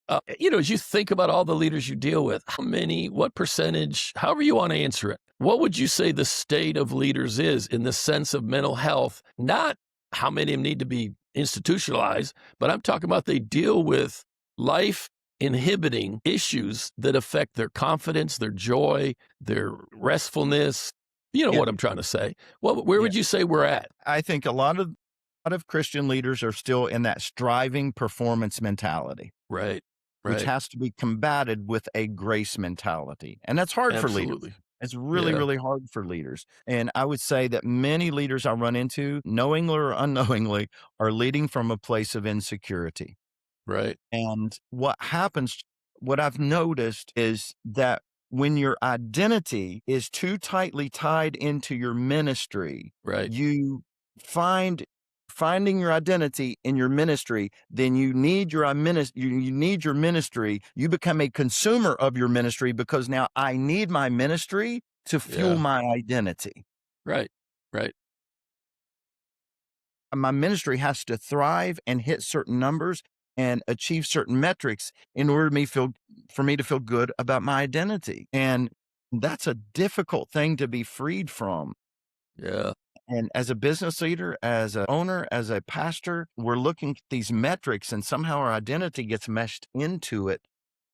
As you think about all the leaders you deal with, how many, what percentage, however you want to answer it, what would you say the state of leaders is in the sense of mental health? Not how many of them need to be institutionalized, but I'm talking about they deal with life inhibiting issues that affect their confidence, their joy, their restfulness. You know Yeah. what I'm trying to say. Where would you say we're at? I think a lot of Christian leaders are still in that striving performance mentality, Right. which has to be combated with a grace mentality. And that's hard for leaders. Absolutely. It's really, Yeah. really hard for leaders. And I would say that many leaders I run into, knowingly or unknowingly, are leading from a place of insecurity. Right. And what I've noticed is that when your identity is too tightly tied into your ministry, Right. you finding your identity in your ministry, then you need your ministry. You become a consumer of your ministry because now I need my ministry to fuel my identity. Right. Right. My ministry has to thrive and hit certain numbers and achieve certain metrics in order for me to feel good about my identity. And that's a difficult thing to be freed from. Yeah. And as a business leader, as an owner, as a pastor, we're looking at these metrics and somehow our identity gets meshed into it.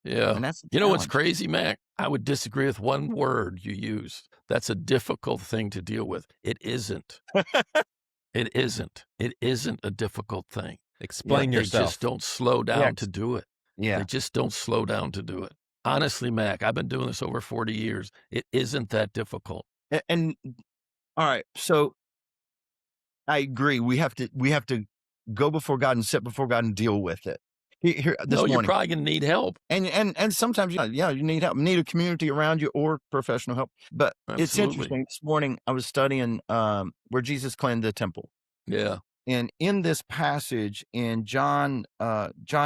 Yeah. And that's You know what's challenge. crazy, Mac? I would disagree with one word you use. That's a difficult thing to deal with. It isn't. It isn't. It isn't a difficult thing. Explain They yourself. just don't slow down to do it. Yeah. They just don't slow down to do it. Honestly, Mac, I've been doing this over 40 years. It isn't that difficult. And all right, so I agree. We have to go before God and sit before God and deal with it. Here this No, you're morning. probably going to need help. And sometimes, you need help, need a community around you or professional help. But it's Absolutely. interesting. This morning I was studying where Jesus cleansed the temple. Yeah. And in this passage in John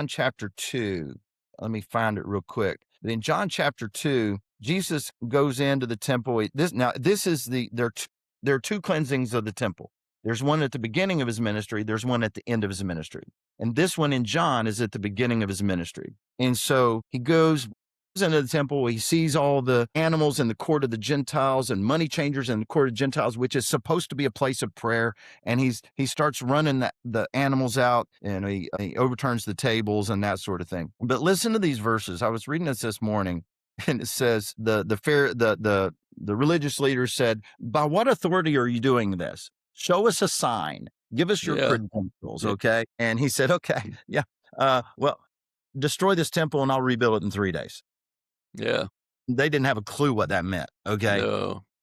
chapter 2, let me find it real quick. But in John chapter 2, Jesus goes into the temple. There are two cleansings of the temple. There's one at the beginning of his ministry. There's one at the end of his ministry. And this one in John is at the beginning of his ministry. And so he goes into the temple. He sees all the animals in the court of the Gentiles and money changers in the court of Gentiles, which is supposed to be a place of prayer. And he starts running the animals out, and he overturns the tables and that sort of thing. But listen to these verses. I was reading this morning, and it says the religious leaders said, "By what authority are you doing this? Show us a sign. Give us your credentials, okay?" And he said, "Okay, yeah. Well, destroy this temple and I'll rebuild it in 3 days." Yeah. They didn't have a clue what that meant, okay?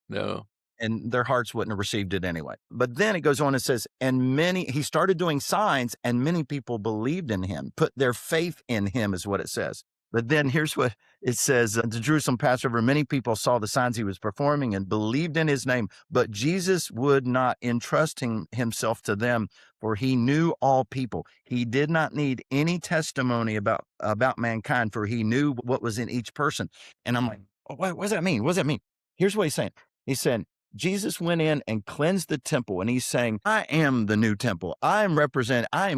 No. And their hearts wouldn't have received it anyway. But then it goes on and says, he started doing signs, and many people believed in him, put their faith in him, is what it says. But then here's what it says. The Jerusalem Passover, many people saw the signs he was performing and believed in his name, but Jesus would not entrust himself to them, for he knew all people. He did not need any testimony about mankind, for he knew what was in each person. And I'm like, what does that mean? What does that mean? Here's what he's saying. He said, Jesus went in and cleansed the temple, and he's saying, I am the new temple. I am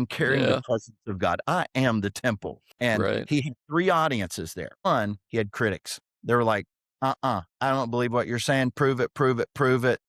carrying the presence of God. I am the temple. And he had three audiences there. One, he had critics. They were like, I don't believe what you're saying. Prove it, prove it, prove it.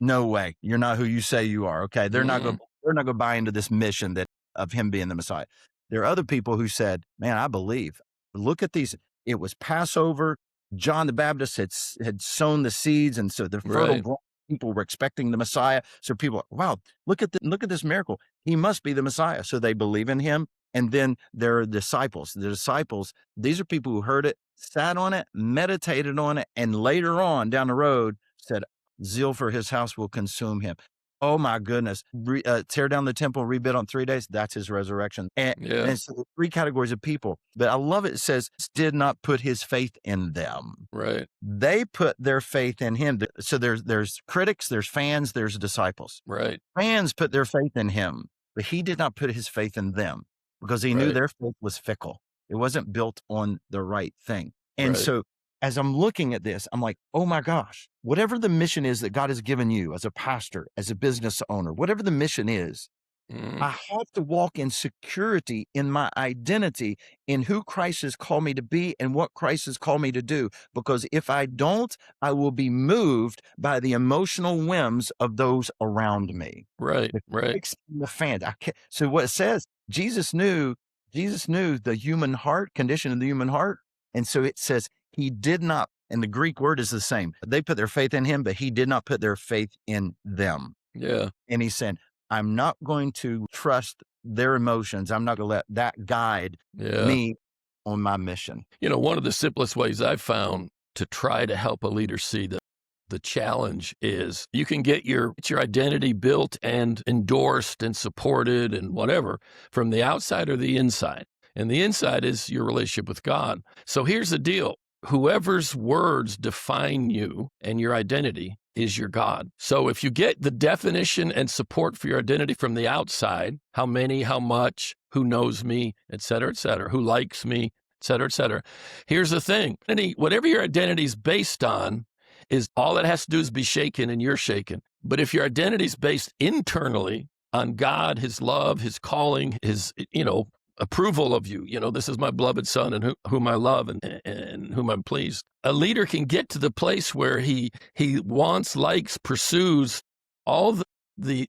No way. You're not who you say you are. Okay. They're not going to buy into this mission of him being the Messiah. There are other people who said, man, I believe. Look at these. It was Passover. John the Baptist had sown the seeds, and so the fertile people were expecting the Messiah. So people, wow, look at this miracle. He must be the Messiah. So they believe in him. And then there are disciples. The disciples, these are people who heard it, sat on it, meditated on it, and later on down the road said, zeal for his house will consume him. Oh my goodness. Tear down the temple, rebuild on 3 days. That's his resurrection. And so three categories of people. But I love it. It says, did not put his faith in them. Right. They put their faith in him. So there's critics, there's fans, there's disciples. Right. Fans put their faith in him, but he did not put his faith in them because he knew their faith was fickle. It wasn't built on the right thing. And so as I'm looking at this, I'm like, oh my gosh, whatever the mission is that God has given you as a pastor, as a business owner, whatever the mission is, Mm, I have to walk in security in my identity in who Christ has called me to be and what Christ has called me to do. Because if I don't, I will be moved by the emotional whims of those around me. right, The right. quicks and the fans. I can't, so what it says, Jesus knew the human heart, condition of the human heart. And so it says he did not, and the Greek word is the same. They put their faith in him, but he did not put their faith in them. Yeah, And he said, I'm not going to trust their emotions. I'm not going to let that guide yeah. me on my mission. One of the simplest ways I've found to try to help a leader see that the challenge is you can get your identity built and endorsed and supported and whatever from the outside or the inside. And the inside is your relationship with God. So here's the deal. Whoever's words define you and your identity is your God. So if you get the definition and support for your identity from the outside, how many, how much, who knows me, et cetera, who likes me, et cetera. Here's the thing. Whatever your identity is based on is all it has to do is be shaken and you're shaken. But if your identity is based internally on God, his love, his calling, his, approval of you, this is my beloved son and whom I love and whom I'm pleased. A leader can get to the place where he wants, likes, pursues all the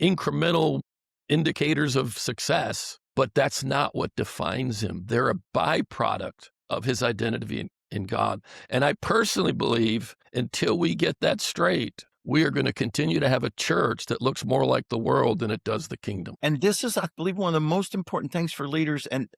incremental indicators of success, but that's not what defines him. They're a byproduct of his identity in God. And I personally believe until we get that straight, we are going to continue to have a church that looks more like the world than it does the kingdom. And this is, I believe, one of the most important things for leaders and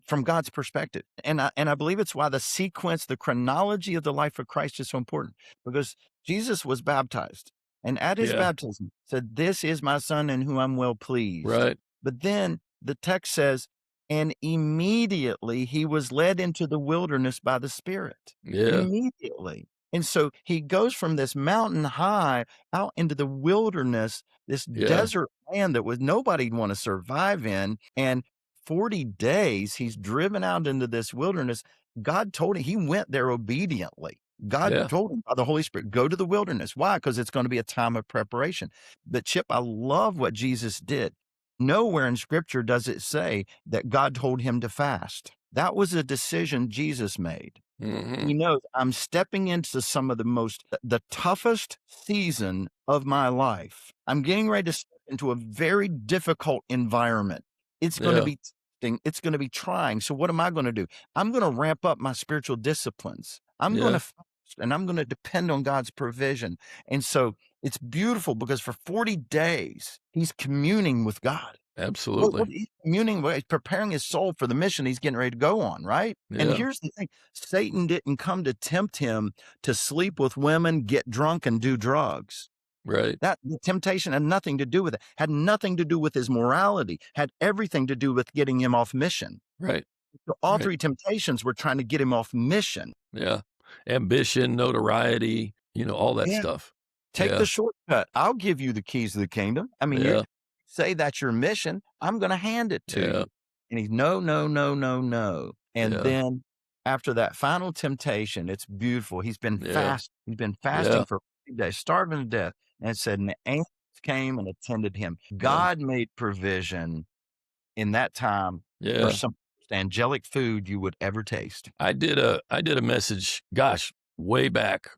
from God's perspective. And I believe it's why the sequence, the chronology of the life of Christ is so important, because Jesus was baptized. And at his baptism said, this is my son in whom I'm well pleased. Right. But then the text says, and immediately he was led into the wilderness by the Spirit. Yeah. Immediately. And so he goes from this mountain high out into the wilderness, this desert land that was nobody'd want to survive in. And 40 days he's driven out into this wilderness. God told him, he went there obediently. God told him by the Holy Spirit, go to the wilderness. Why? Because it's going to be a time of preparation. But Chip, I love what Jesus did. Nowhere in Scripture does it say that God told him to fast. That was a decision Jesus made. Mm-hmm. He knows I'm stepping into some of the toughest season of my life. I'm getting ready to step into a very difficult environment. It's going to be testing. It's going to be trying. So what am I going to do? I'm going to ramp up my spiritual disciplines. I'm going to fast and I'm going to depend on God's provision. And so it's beautiful because for 40 days, he's communing with God. Absolutely. What he's communing with, he's preparing his soul for the mission he's getting ready to go on, right? Yeah. And here's the thing. Satan didn't come to tempt him to sleep with women, get drunk, and do drugs. Right. The temptation had nothing to do with it, had nothing to do with his morality, had everything to do with getting him off mission. Right. So all three temptations were trying to get him off mission. Yeah. Ambition, notoriety, all that stuff. Take the shortcut. I'll give you the keys to the kingdom. I mean, you say that's your mission. I'm going to hand it to you. And he's no. And then after that final temptation, it's beautiful. He's been fasting. He's been fasting for 3 days, starving to death. And it said, and the angels came and attended him. God made provision in that time for some angelic food you would ever taste. I did a message, gosh, way back,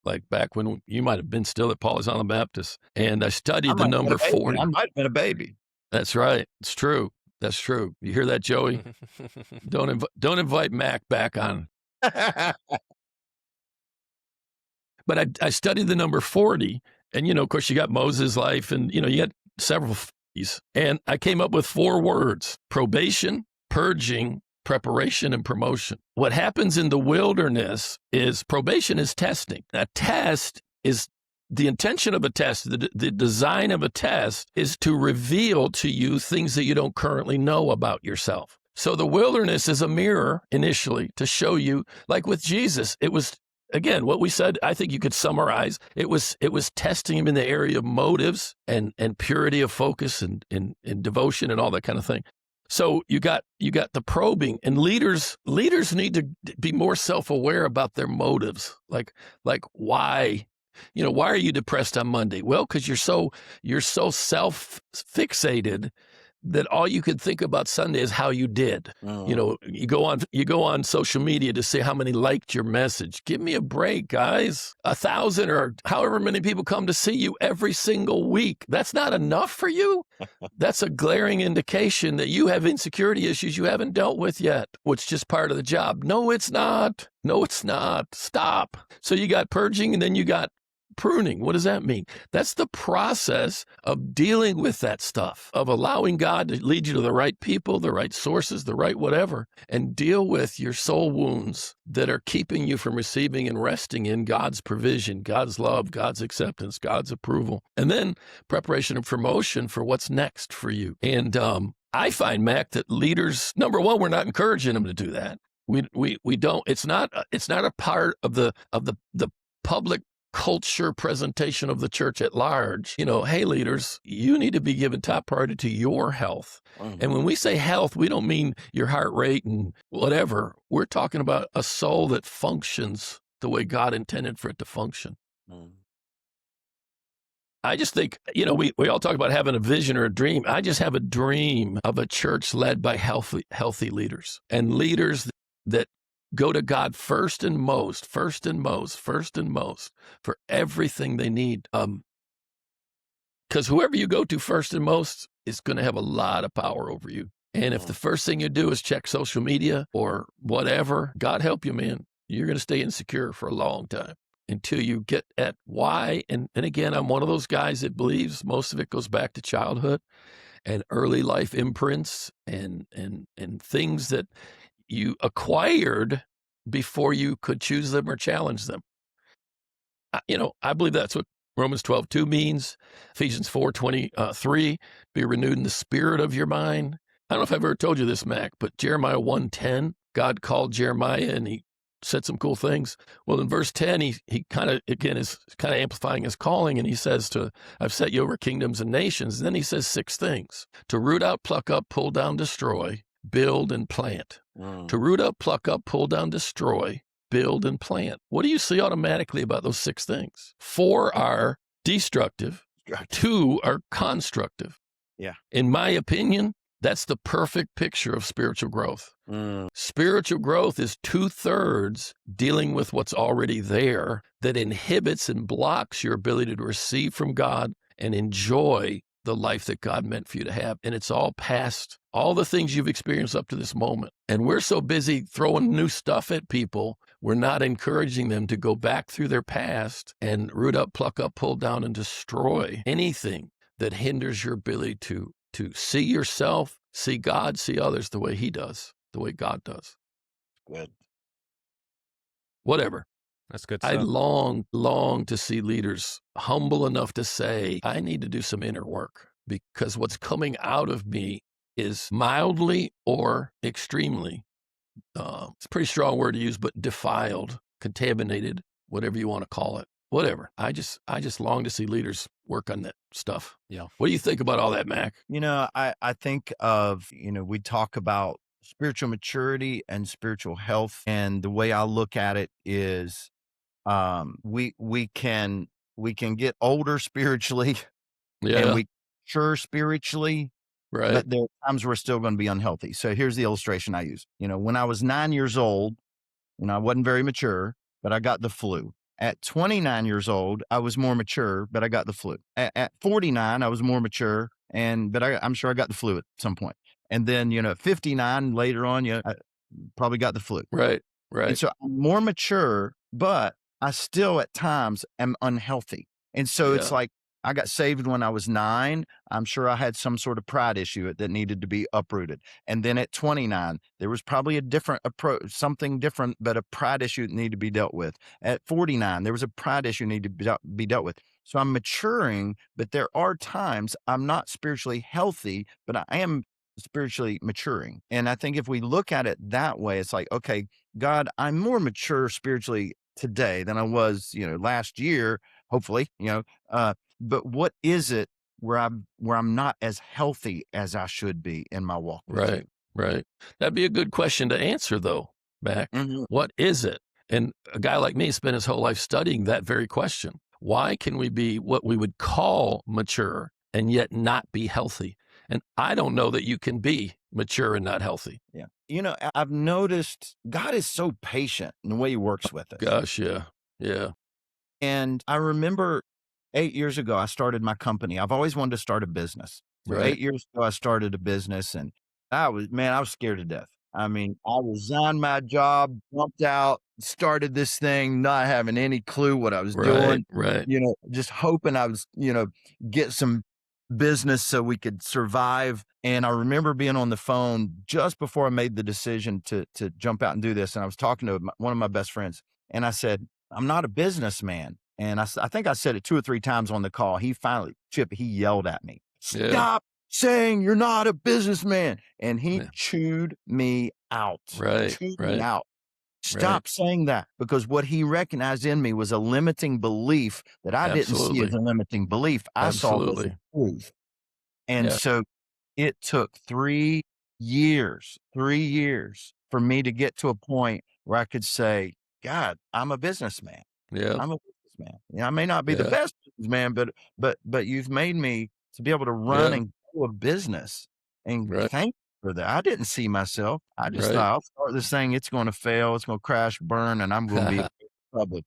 like back when you might have been still at Paul's Island Baptist, and I studied the number 40. I might have been a baby. That's right. It's true. That's true. You hear that, Joey? Don't invite Mac back on. But I studied the number 40, and of course, you got Moses' life, and you got several 40s, and I came up with 4 words: probation, purging, preparation, and promotion. What happens in the wilderness is probation is testing. A test is the intention of a test, the design of a test is to reveal to you things that you don't currently know about yourself. So the wilderness is a mirror initially to show you, like with Jesus, it was, again, what we said, I think you could summarize, it was testing him in the area of motives and purity of focus and devotion and all that kind of thing. So you got the probing, and leaders need to be more self-aware about their motives, like why Why are you depressed on Monday? Well, because you're so self-fixated that all you could think about Sunday is how you did. You go on social media to see how many liked your message. Give me a break, guys. 1,000 or however many people come to see you every single week. That's not enough for you. That's a glaring indication that you have insecurity issues you haven't dealt with yet, which is just part of the job. No, it's not. No, it's not. Stop. So you got purging and then you got pruning. What does that mean? That's the process of dealing with that stuff, of allowing God to lead you to the right people, the right sources, the right whatever, and deal with your soul wounds that are keeping you from receiving and resting in God's provision, God's love, God's acceptance, God's approval, and then preparation and promotion for what's next for you. And I find, Mac, that leaders, number one, we're not encouraging them to do that. We don't. It's not a part of the public culture presentation of the church at large. Hey, leaders, you need to be given top priority to your health. And when we say health, we don't mean your heart rate and whatever. We're talking about a soul that functions the way God intended for it to function. I just think, we all talk about having a vision or a dream. I just have a dream of a church led by healthy leaders, and leaders that go to God first and most for everything they need. Because whoever you go to first and most is going to have a lot of power over you. And if the first thing you do is check social media or whatever, God help you, man. You're going to stay insecure for a long time until you get at why. And again, I'm one of those guys that believes most of it goes back to childhood and early life imprints and things that you acquired before you could choose them or challenge them. I believe that's what Romans 12:2 means. Ephesians 4:23, be renewed in the spirit of your mind. I don't know if I've ever told you this, Mac, but Jeremiah 1:10, God called Jeremiah and he said some cool things. Well, in verse 10, he kind of, again, is kind of amplifying his calling, and he says I've set you over kingdoms and nations. And then he says 6 things: to root out, pluck up, pull down, destroy, build and plant. To root up, pluck up, pull down, destroy, build and plant. What do you see automatically about those 6 things? 4 are destructive. 2 are constructive. Yeah. In my opinion, that's the perfect picture of spiritual growth. Spiritual growth is 2/3 dealing with what's already there that inhibits and blocks your ability to receive from God and enjoy the life that God meant for you to have. And it's all past all the things you've experienced up to this moment. And we're so busy throwing new stuff at people, we're not encouraging them to go back through their past and root up, pluck up, pull down, and destroy anything that hinders your ability to see yourself, see God, see others the way he does, the way God does. Good. Whatever. That's good stuff. I long to see leaders humble enough to say, I need to do some inner work, because what's coming out of me is mildly or extremely, it's a pretty strong word to use, but defiled, contaminated, whatever you want to call it, whatever. I just long to see leaders work on that stuff. Yeah. What do you think about all that, Mac? I think of, we talk about spiritual maturity and spiritual health. And the way I look at it is, we can get older spiritually, and we mature spiritually, right? But there are times we're still going to be unhealthy. So here's the illustration I use. When I was 9 years old, I wasn't very mature, but I got the flu. At 29 years old, I was more mature, but I got the flu. At 49, I was more mature, but I'm sure I got the flu at some point. And then, at 59 later on, I probably got the flu. Right. And so I'm more mature, but I still at times am unhealthy. And so it's like, I got saved when I was 9. I'm sure I had some sort of pride issue that needed to be uprooted. And then at 29, there was probably a different approach, something different, but a pride issue that needed to be dealt with. At 49, there was a pride issue that needed to be dealt with. So I'm maturing, but there are times I'm not spiritually healthy, but I am spiritually maturing. And I think if we look at it that way, it's like, okay, God, I'm more mature spiritually today than I was, last year, hopefully, but what is it where I'm not as healthy as I should be in my walk with you? Right. That'd be a good question to answer, though, Mac. Mm-hmm. What is it? And a guy like me spent his whole life studying that very question. Why can we be what we would call mature and yet not be healthy? And I don't know that you can be mature and not healthy. Yeah. I've noticed God is so patient in the way he works with us. Gosh, yeah. Yeah. And I remember 8 years ago, I started my company. I've always wanted to start a business. So Right. 8 years ago, I started a business, and I was scared to death. I mean, I resigned my job, jumped out, started this thing, not having any clue what I was doing, Right. just hoping I was, get some business so we could survive. And I remember being on the phone just before I made the decision to jump out and do this. And I was talking to one of my best friends, and I said, I'm not a businessman. And I think I said it 2 or 3 times on the call. Chip, he yelled at me, Yeah. stop saying you're not a businessman. And he Yeah. chewed me out. Right. Chewed Right. me out. Stop saying that, because what he recognized in me was a limiting belief that I didn't see Absolutely. as a limiting belief. I saw it as a Absolutely. truth. And Yeah. so it took 3 years for me to get to a point where I could say, God, I'm a businessman. Yeah. I'm a businessman. I may not be the Yeah. best businessman, but you've made me to be able to run Yeah. and grow a business. And Right. thank you for that. I didn't see myself. I just Right. thought, I'll start this thing. It's going to fail. It's going to crash, burn, and I'm going to be public.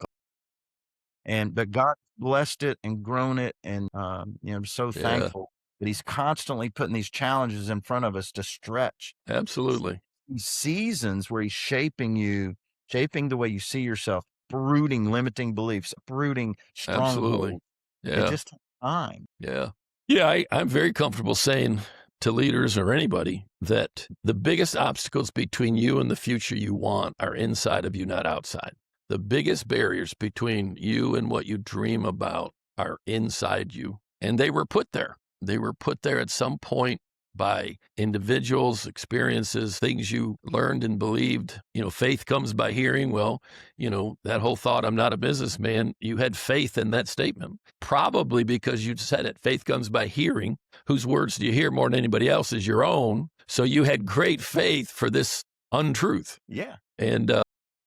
But God blessed it and grown it. And, I'm so Yeah. thankful that he's constantly putting these challenges in front of us to stretch. Absolutely. These seasons where he's shaping you, shaping the way you see yourself, uprooting limiting beliefs, uprooting Absolutely. strongholds. It Yeah. just takes time. Yeah. Yeah. I'm very comfortable saying to leaders or anybody that the biggest obstacles between you and the future you want are inside of you, not outside. The biggest barriers between you and what you dream about are inside you. And they were put there. They were put there at some point by individuals, experiences, things you learned and believed. Faith comes by hearing. Well, that whole thought, I'm not a businessman, you had faith in that statement, probably because you said it. Faith comes by hearing. Whose words do you hear more than anybody else is your own. So you had great faith for this untruth. Yeah. And,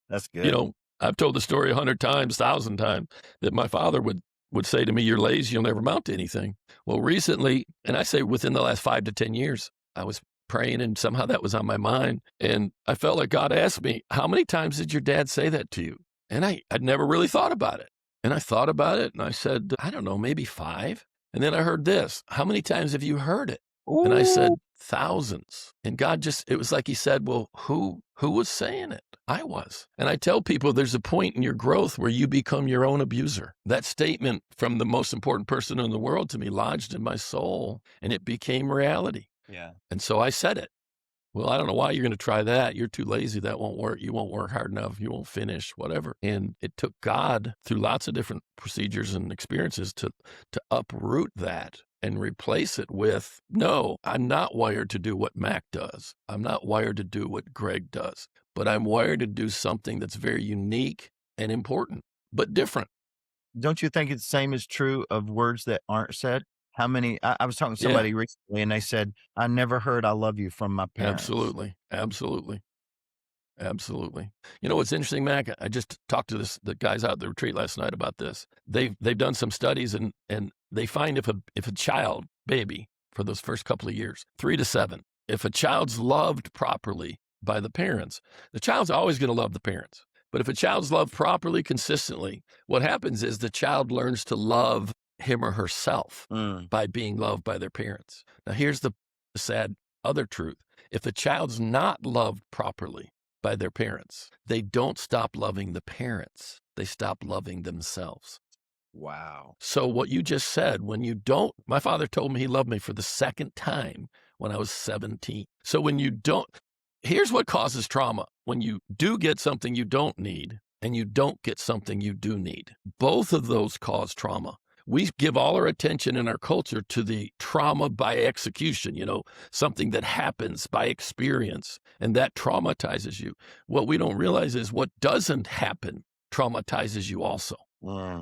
That's good. I've told the story 100 times, 1,000 times, that my father would say to me, you're lazy, you'll never amount to anything. Well, recently, and I say within the last 5 to 10 years, I was praying and somehow that was on my mind. And I felt like God asked me, how many times did your dad say that to you? And I'd never really thought about it. And I thought about it and I said, I don't know, maybe 5. And then I heard this, how many times have you heard it? Ooh. And I said, thousands. And God it was like he said, well, who was saying it? I was. And I tell people there's a point in your growth where you become your own abuser. That statement from the most important person in the world to me lodged in my soul and it became reality. Yeah. And so I said it. Well, I don't know why you're going to try that. You're too lazy. That won't work. You won't work hard enough. You won't finish, whatever. And it took God through lots of different procedures and experiences to uproot that and replace it with, no, I'm not wired to do what Mac does. I'm not wired to do what Greg does, but I'm wired to do something that's very unique and important, but different. Don't you think it's the same is true of words that aren't said? How many, I was talking to somebody recently and they said, I never heard I love you from my parents. Absolutely. Absolutely. Absolutely. What's interesting, Mac, I just talked to the guys out at the retreat last night about this. They've done some studies and they find if a child, baby, for those first couple of years, 3 to 7, if a child's loved properly by the parents, the child's always going to love the parents. But if a child's loved properly, consistently, what happens is the child learns to love him or herself by being loved by their parents. Now, here's the sad other truth. If the child's not loved properly by their parents, they don't stop loving the parents. They stop loving themselves. Wow. So what you just said, my father told me he loved me for the second time when I was 17. So when you don't, here's what causes trauma. When you do get something you don't need and you don't get something you do need, both of those cause trauma. We give all our attention in our culture to the trauma by execution, something that happens by experience, and that traumatizes you. What we don't realize is what doesn't happen traumatizes you also.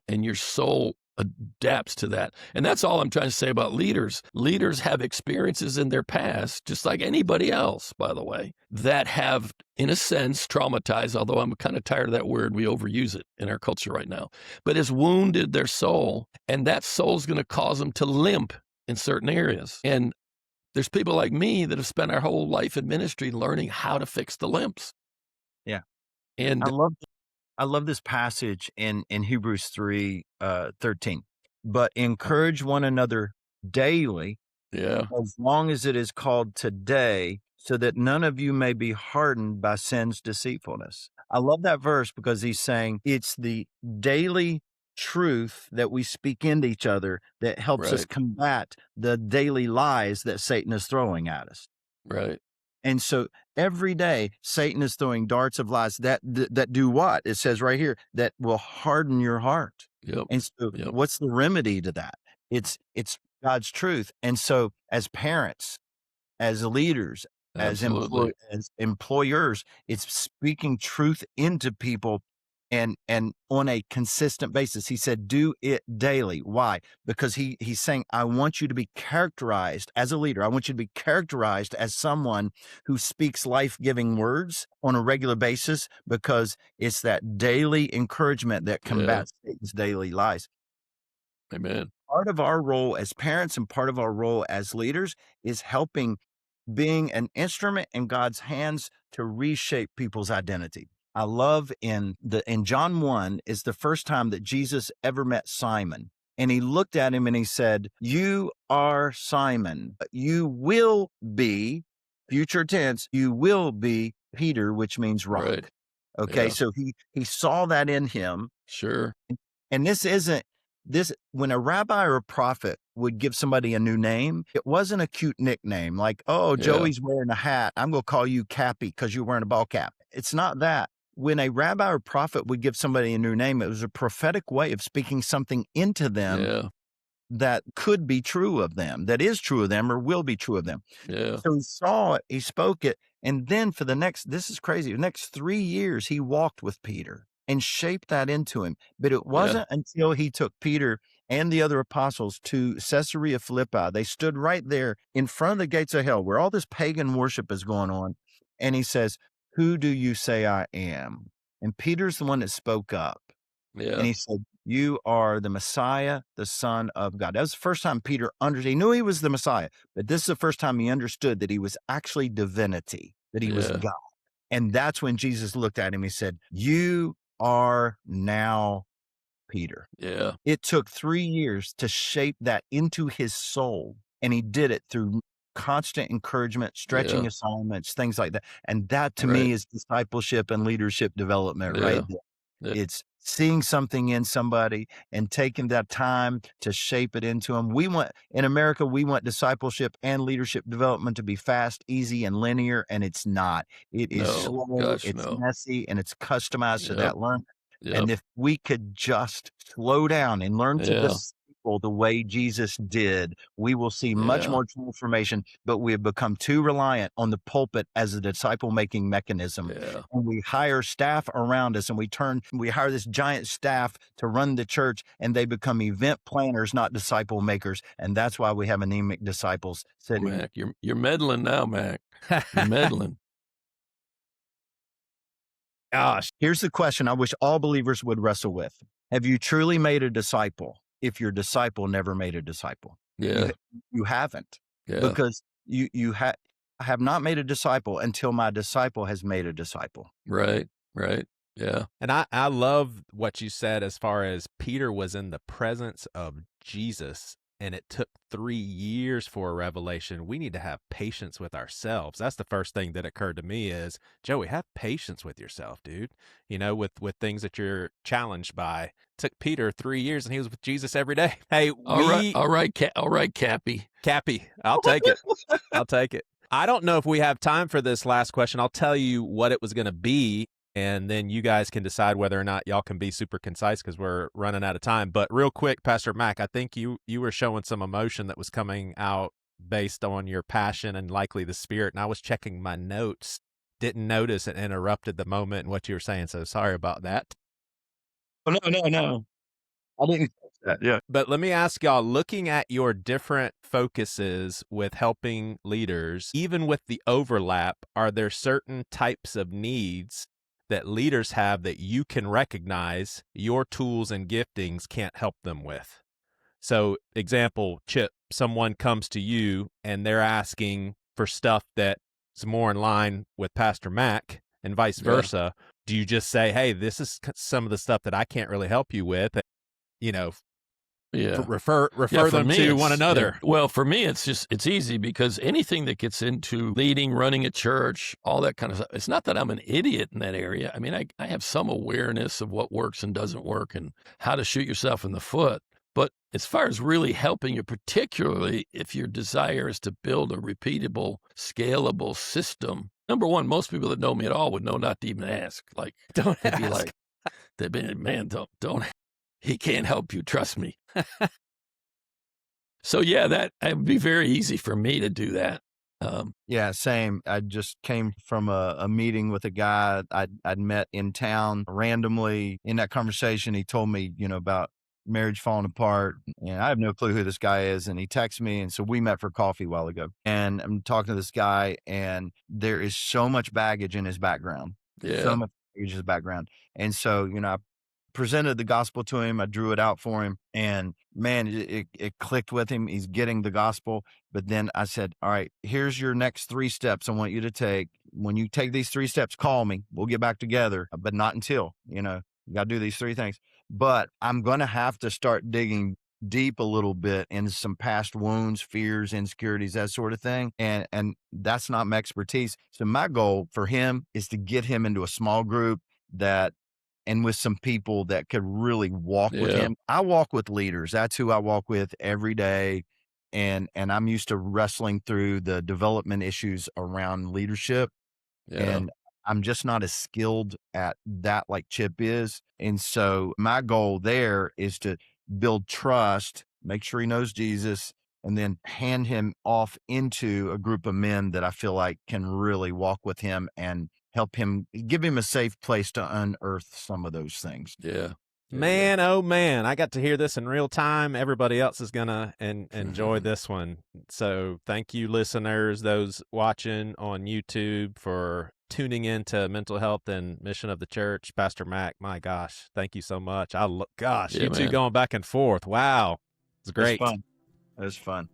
And your soul adapts to that. And that's all I'm trying to say about leaders. Leaders have experiences in their past, just like anybody else, by the way, that have, in a sense, traumatized, although I'm kind of tired of that word. We overuse it in our culture right now. But it's wounded their soul, and that soul's going to cause them to limp in certain areas. And there's people like me that have spent our whole life in ministry learning how to fix the limps. Yeah. And I love this passage in Hebrews 3:13. But encourage one another daily, yeah, as long as it is called today, so that none of you may be hardened by sin's deceitfulness. I love that verse because he's saying it's the daily truth that we speak into each other that helps us right, combat the daily lies that Satan is throwing at us. right. And so every day Satan is throwing darts of lies that do what? It says right here that will harden your heart. Yep, And so yep, what's the remedy to that? It's God's truth. And so as parents, as leaders, absolutely. as employers, it's speaking truth into people and on a consistent basis. He said, do it daily. Why? Because he's saying, I want you to be characterized as a leader. I want you to be characterized as someone who speaks life-giving words on a regular basis, because it's that daily encouragement that Yeah, combats Satan's daily lies. amen. Part of our role as parents and part of our role as leaders is helping, being an instrument in God's hands to reshape people's identity. I love in John 1 is the first time that Jesus ever met Simon. And he looked at him and he said, you are Simon. You will be, future tense, you will be Peter, which means rock. Right. Okay, Yeah, so he saw that in him. sure. And this isn't this when a rabbi or a prophet would give somebody a new name, it wasn't a cute nickname like, oh, Yeah, Joey's wearing a hat, I'm going to call you Cappy because you're wearing a ball cap. It's not that. When a rabbi or prophet would give somebody a new name, it was a prophetic way of speaking something into them yeah, that could be true of them, that is true of them or will be true of them. yeah, So he saw it, he spoke it, and then for the next, this is crazy, the next 3 years, he walked with Peter and shaped that into him. But it yeah, wasn't until he took Peter and the other apostles to Caesarea Philippi. They stood right there in front of the gates of hell where all this pagan worship is going on. And he says, who do you say I am? And Peter's the one that spoke up. And yeah, he said, you are the Messiah, the Son of God. That was the first time Peter understood. He knew he was the Messiah, but this is the first time he understood that he was actually divinity, that he was yeah, God. And that's when Jesus looked at him. He said, you are now Peter. yeah, It took 3 years to shape that into his soul. And he did it through constant encouragement, stretching yeah, assignments, things like that. And that to right. me is discipleship and leadership development right Yeah, there. yeah, It's seeing something in somebody and taking that time to shape it into them. In America, we want discipleship and leadership development to be fast, easy, and linear, and it's not. It is no, slow, gosh, it's no. messy, and it's customized to Yep, that learner. yep, And if we could just slow down and learn to yeah, disciple the way Jesus did, we will see much yeah, more transformation. But we have become too reliant on the pulpit as a disciple making mechanism. yeah, And we hire staff around us and we hire this giant staff to run the church, and they become event planners, not disciple makers. And that's why we have anemic disciples sitting. Mac, you're meddling now, Mac. You're meddling. Gosh, Here's the question I wish all believers would wrestle with. Have you truly made a disciple if your disciple never made a disciple? Yeah, You haven't, yeah, because I have not made a disciple until my disciple has made a disciple. right, right. Yeah, and I love what you said as far as Peter was in the presence of Jesus and it took 3 years for a revelation. We need to have patience with ourselves. That's the first thing that occurred to me is, Joey, have patience with yourself, dude. You know, with things that you're challenged by. It took Peter 3 years and he was with Jesus every day. Hey, all right, all right, all right, Cappy. Cappy, I'll take it. I'll take it. I don't know if we have time for this last question. I'll tell you what it was going to be, and then you guys can decide whether or not y'all can be super concise because we're running out of time. But real quick, Pastor Mac, I think you were showing some emotion that was coming out based on your passion and likely the Spirit, and I was checking my notes. Didn't notice and interrupted the moment and what you were saying, so sorry about that. Oh, no. I didn't. Yeah. But let me ask y'all, looking at your different focuses with helping leaders, even with the overlap, are there certain types of needs that leaders have that you can recognize your tools and giftings can't help them with? So, example, Chip, someone comes to you and they're asking for stuff that's more in line with Pastor Mac and vice versa. Do you just say, hey, this is some of the stuff that I can't really help you with? You know, refer them to one another. Yeah. Well, for me, it's easy because anything that gets into leading, running a church, all that kind of stuff, it's not that I'm an idiot in that area. I mean, I have some awareness of what works and doesn't work and how to shoot yourself in the foot. But as far as really helping you, particularly if your desire is to build a repeatable, scalable system, number one, most people that know me at all would know not to even ask. Like, don't they'd ask. be like, man, don't. He can't help you. Trust me. So yeah, that would be very easy for me to do that. Yeah, same. I just came from a meeting with a guy I'd met in town randomly. In that conversation, he told me, about marriage falling apart, and I have no clue who this guy is. And he texted me, and so we met for coffee a while ago. And I'm talking to this guy, and there is so much baggage in his background. Yeah. So much baggage in his background. And so, I presented the gospel to him. I drew it out for him, and man, it clicked with him. He's getting the gospel. But then I said, all right, here's your next 3 steps I want you to take. When you take these 3 steps, call me. We'll get back together, but not until, you got to do these 3 things. But I'm going to have to start digging deep a little bit into some past wounds, fears, insecurities, that sort of thing. And that's not my expertise. So my goal for him is to get him into a small group and with some people that could really walk with him. I walk with leaders. That's who I walk with every day. And I'm used to wrestling through the development issues around leadership. Yeah. And I'm just not as skilled at that like Chip is. And so my goal there is to build trust, make sure he knows Jesus, and then hand him off into a group of men that I feel like can really walk with him and help him, give him a safe place to unearth some of those things. Yeah. Man, oh man, I got to hear this in real time. Everybody else is going to enjoy this one. So thank you, listeners, those watching on YouTube, for tuning into Mental Health and Mission of the Church. Pastor Mac, my gosh, thank you so much. You two going back and forth. Wow. It's great. It was fun.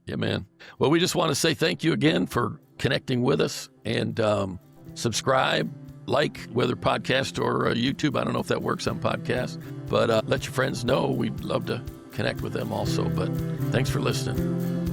Yeah, man. Well, we just want to say thank you again for connecting with us, and subscribe, like, whether podcast or YouTube. I don't know if that works on podcast, but let your friends know. We'd love to connect with them also. But thanks for listening.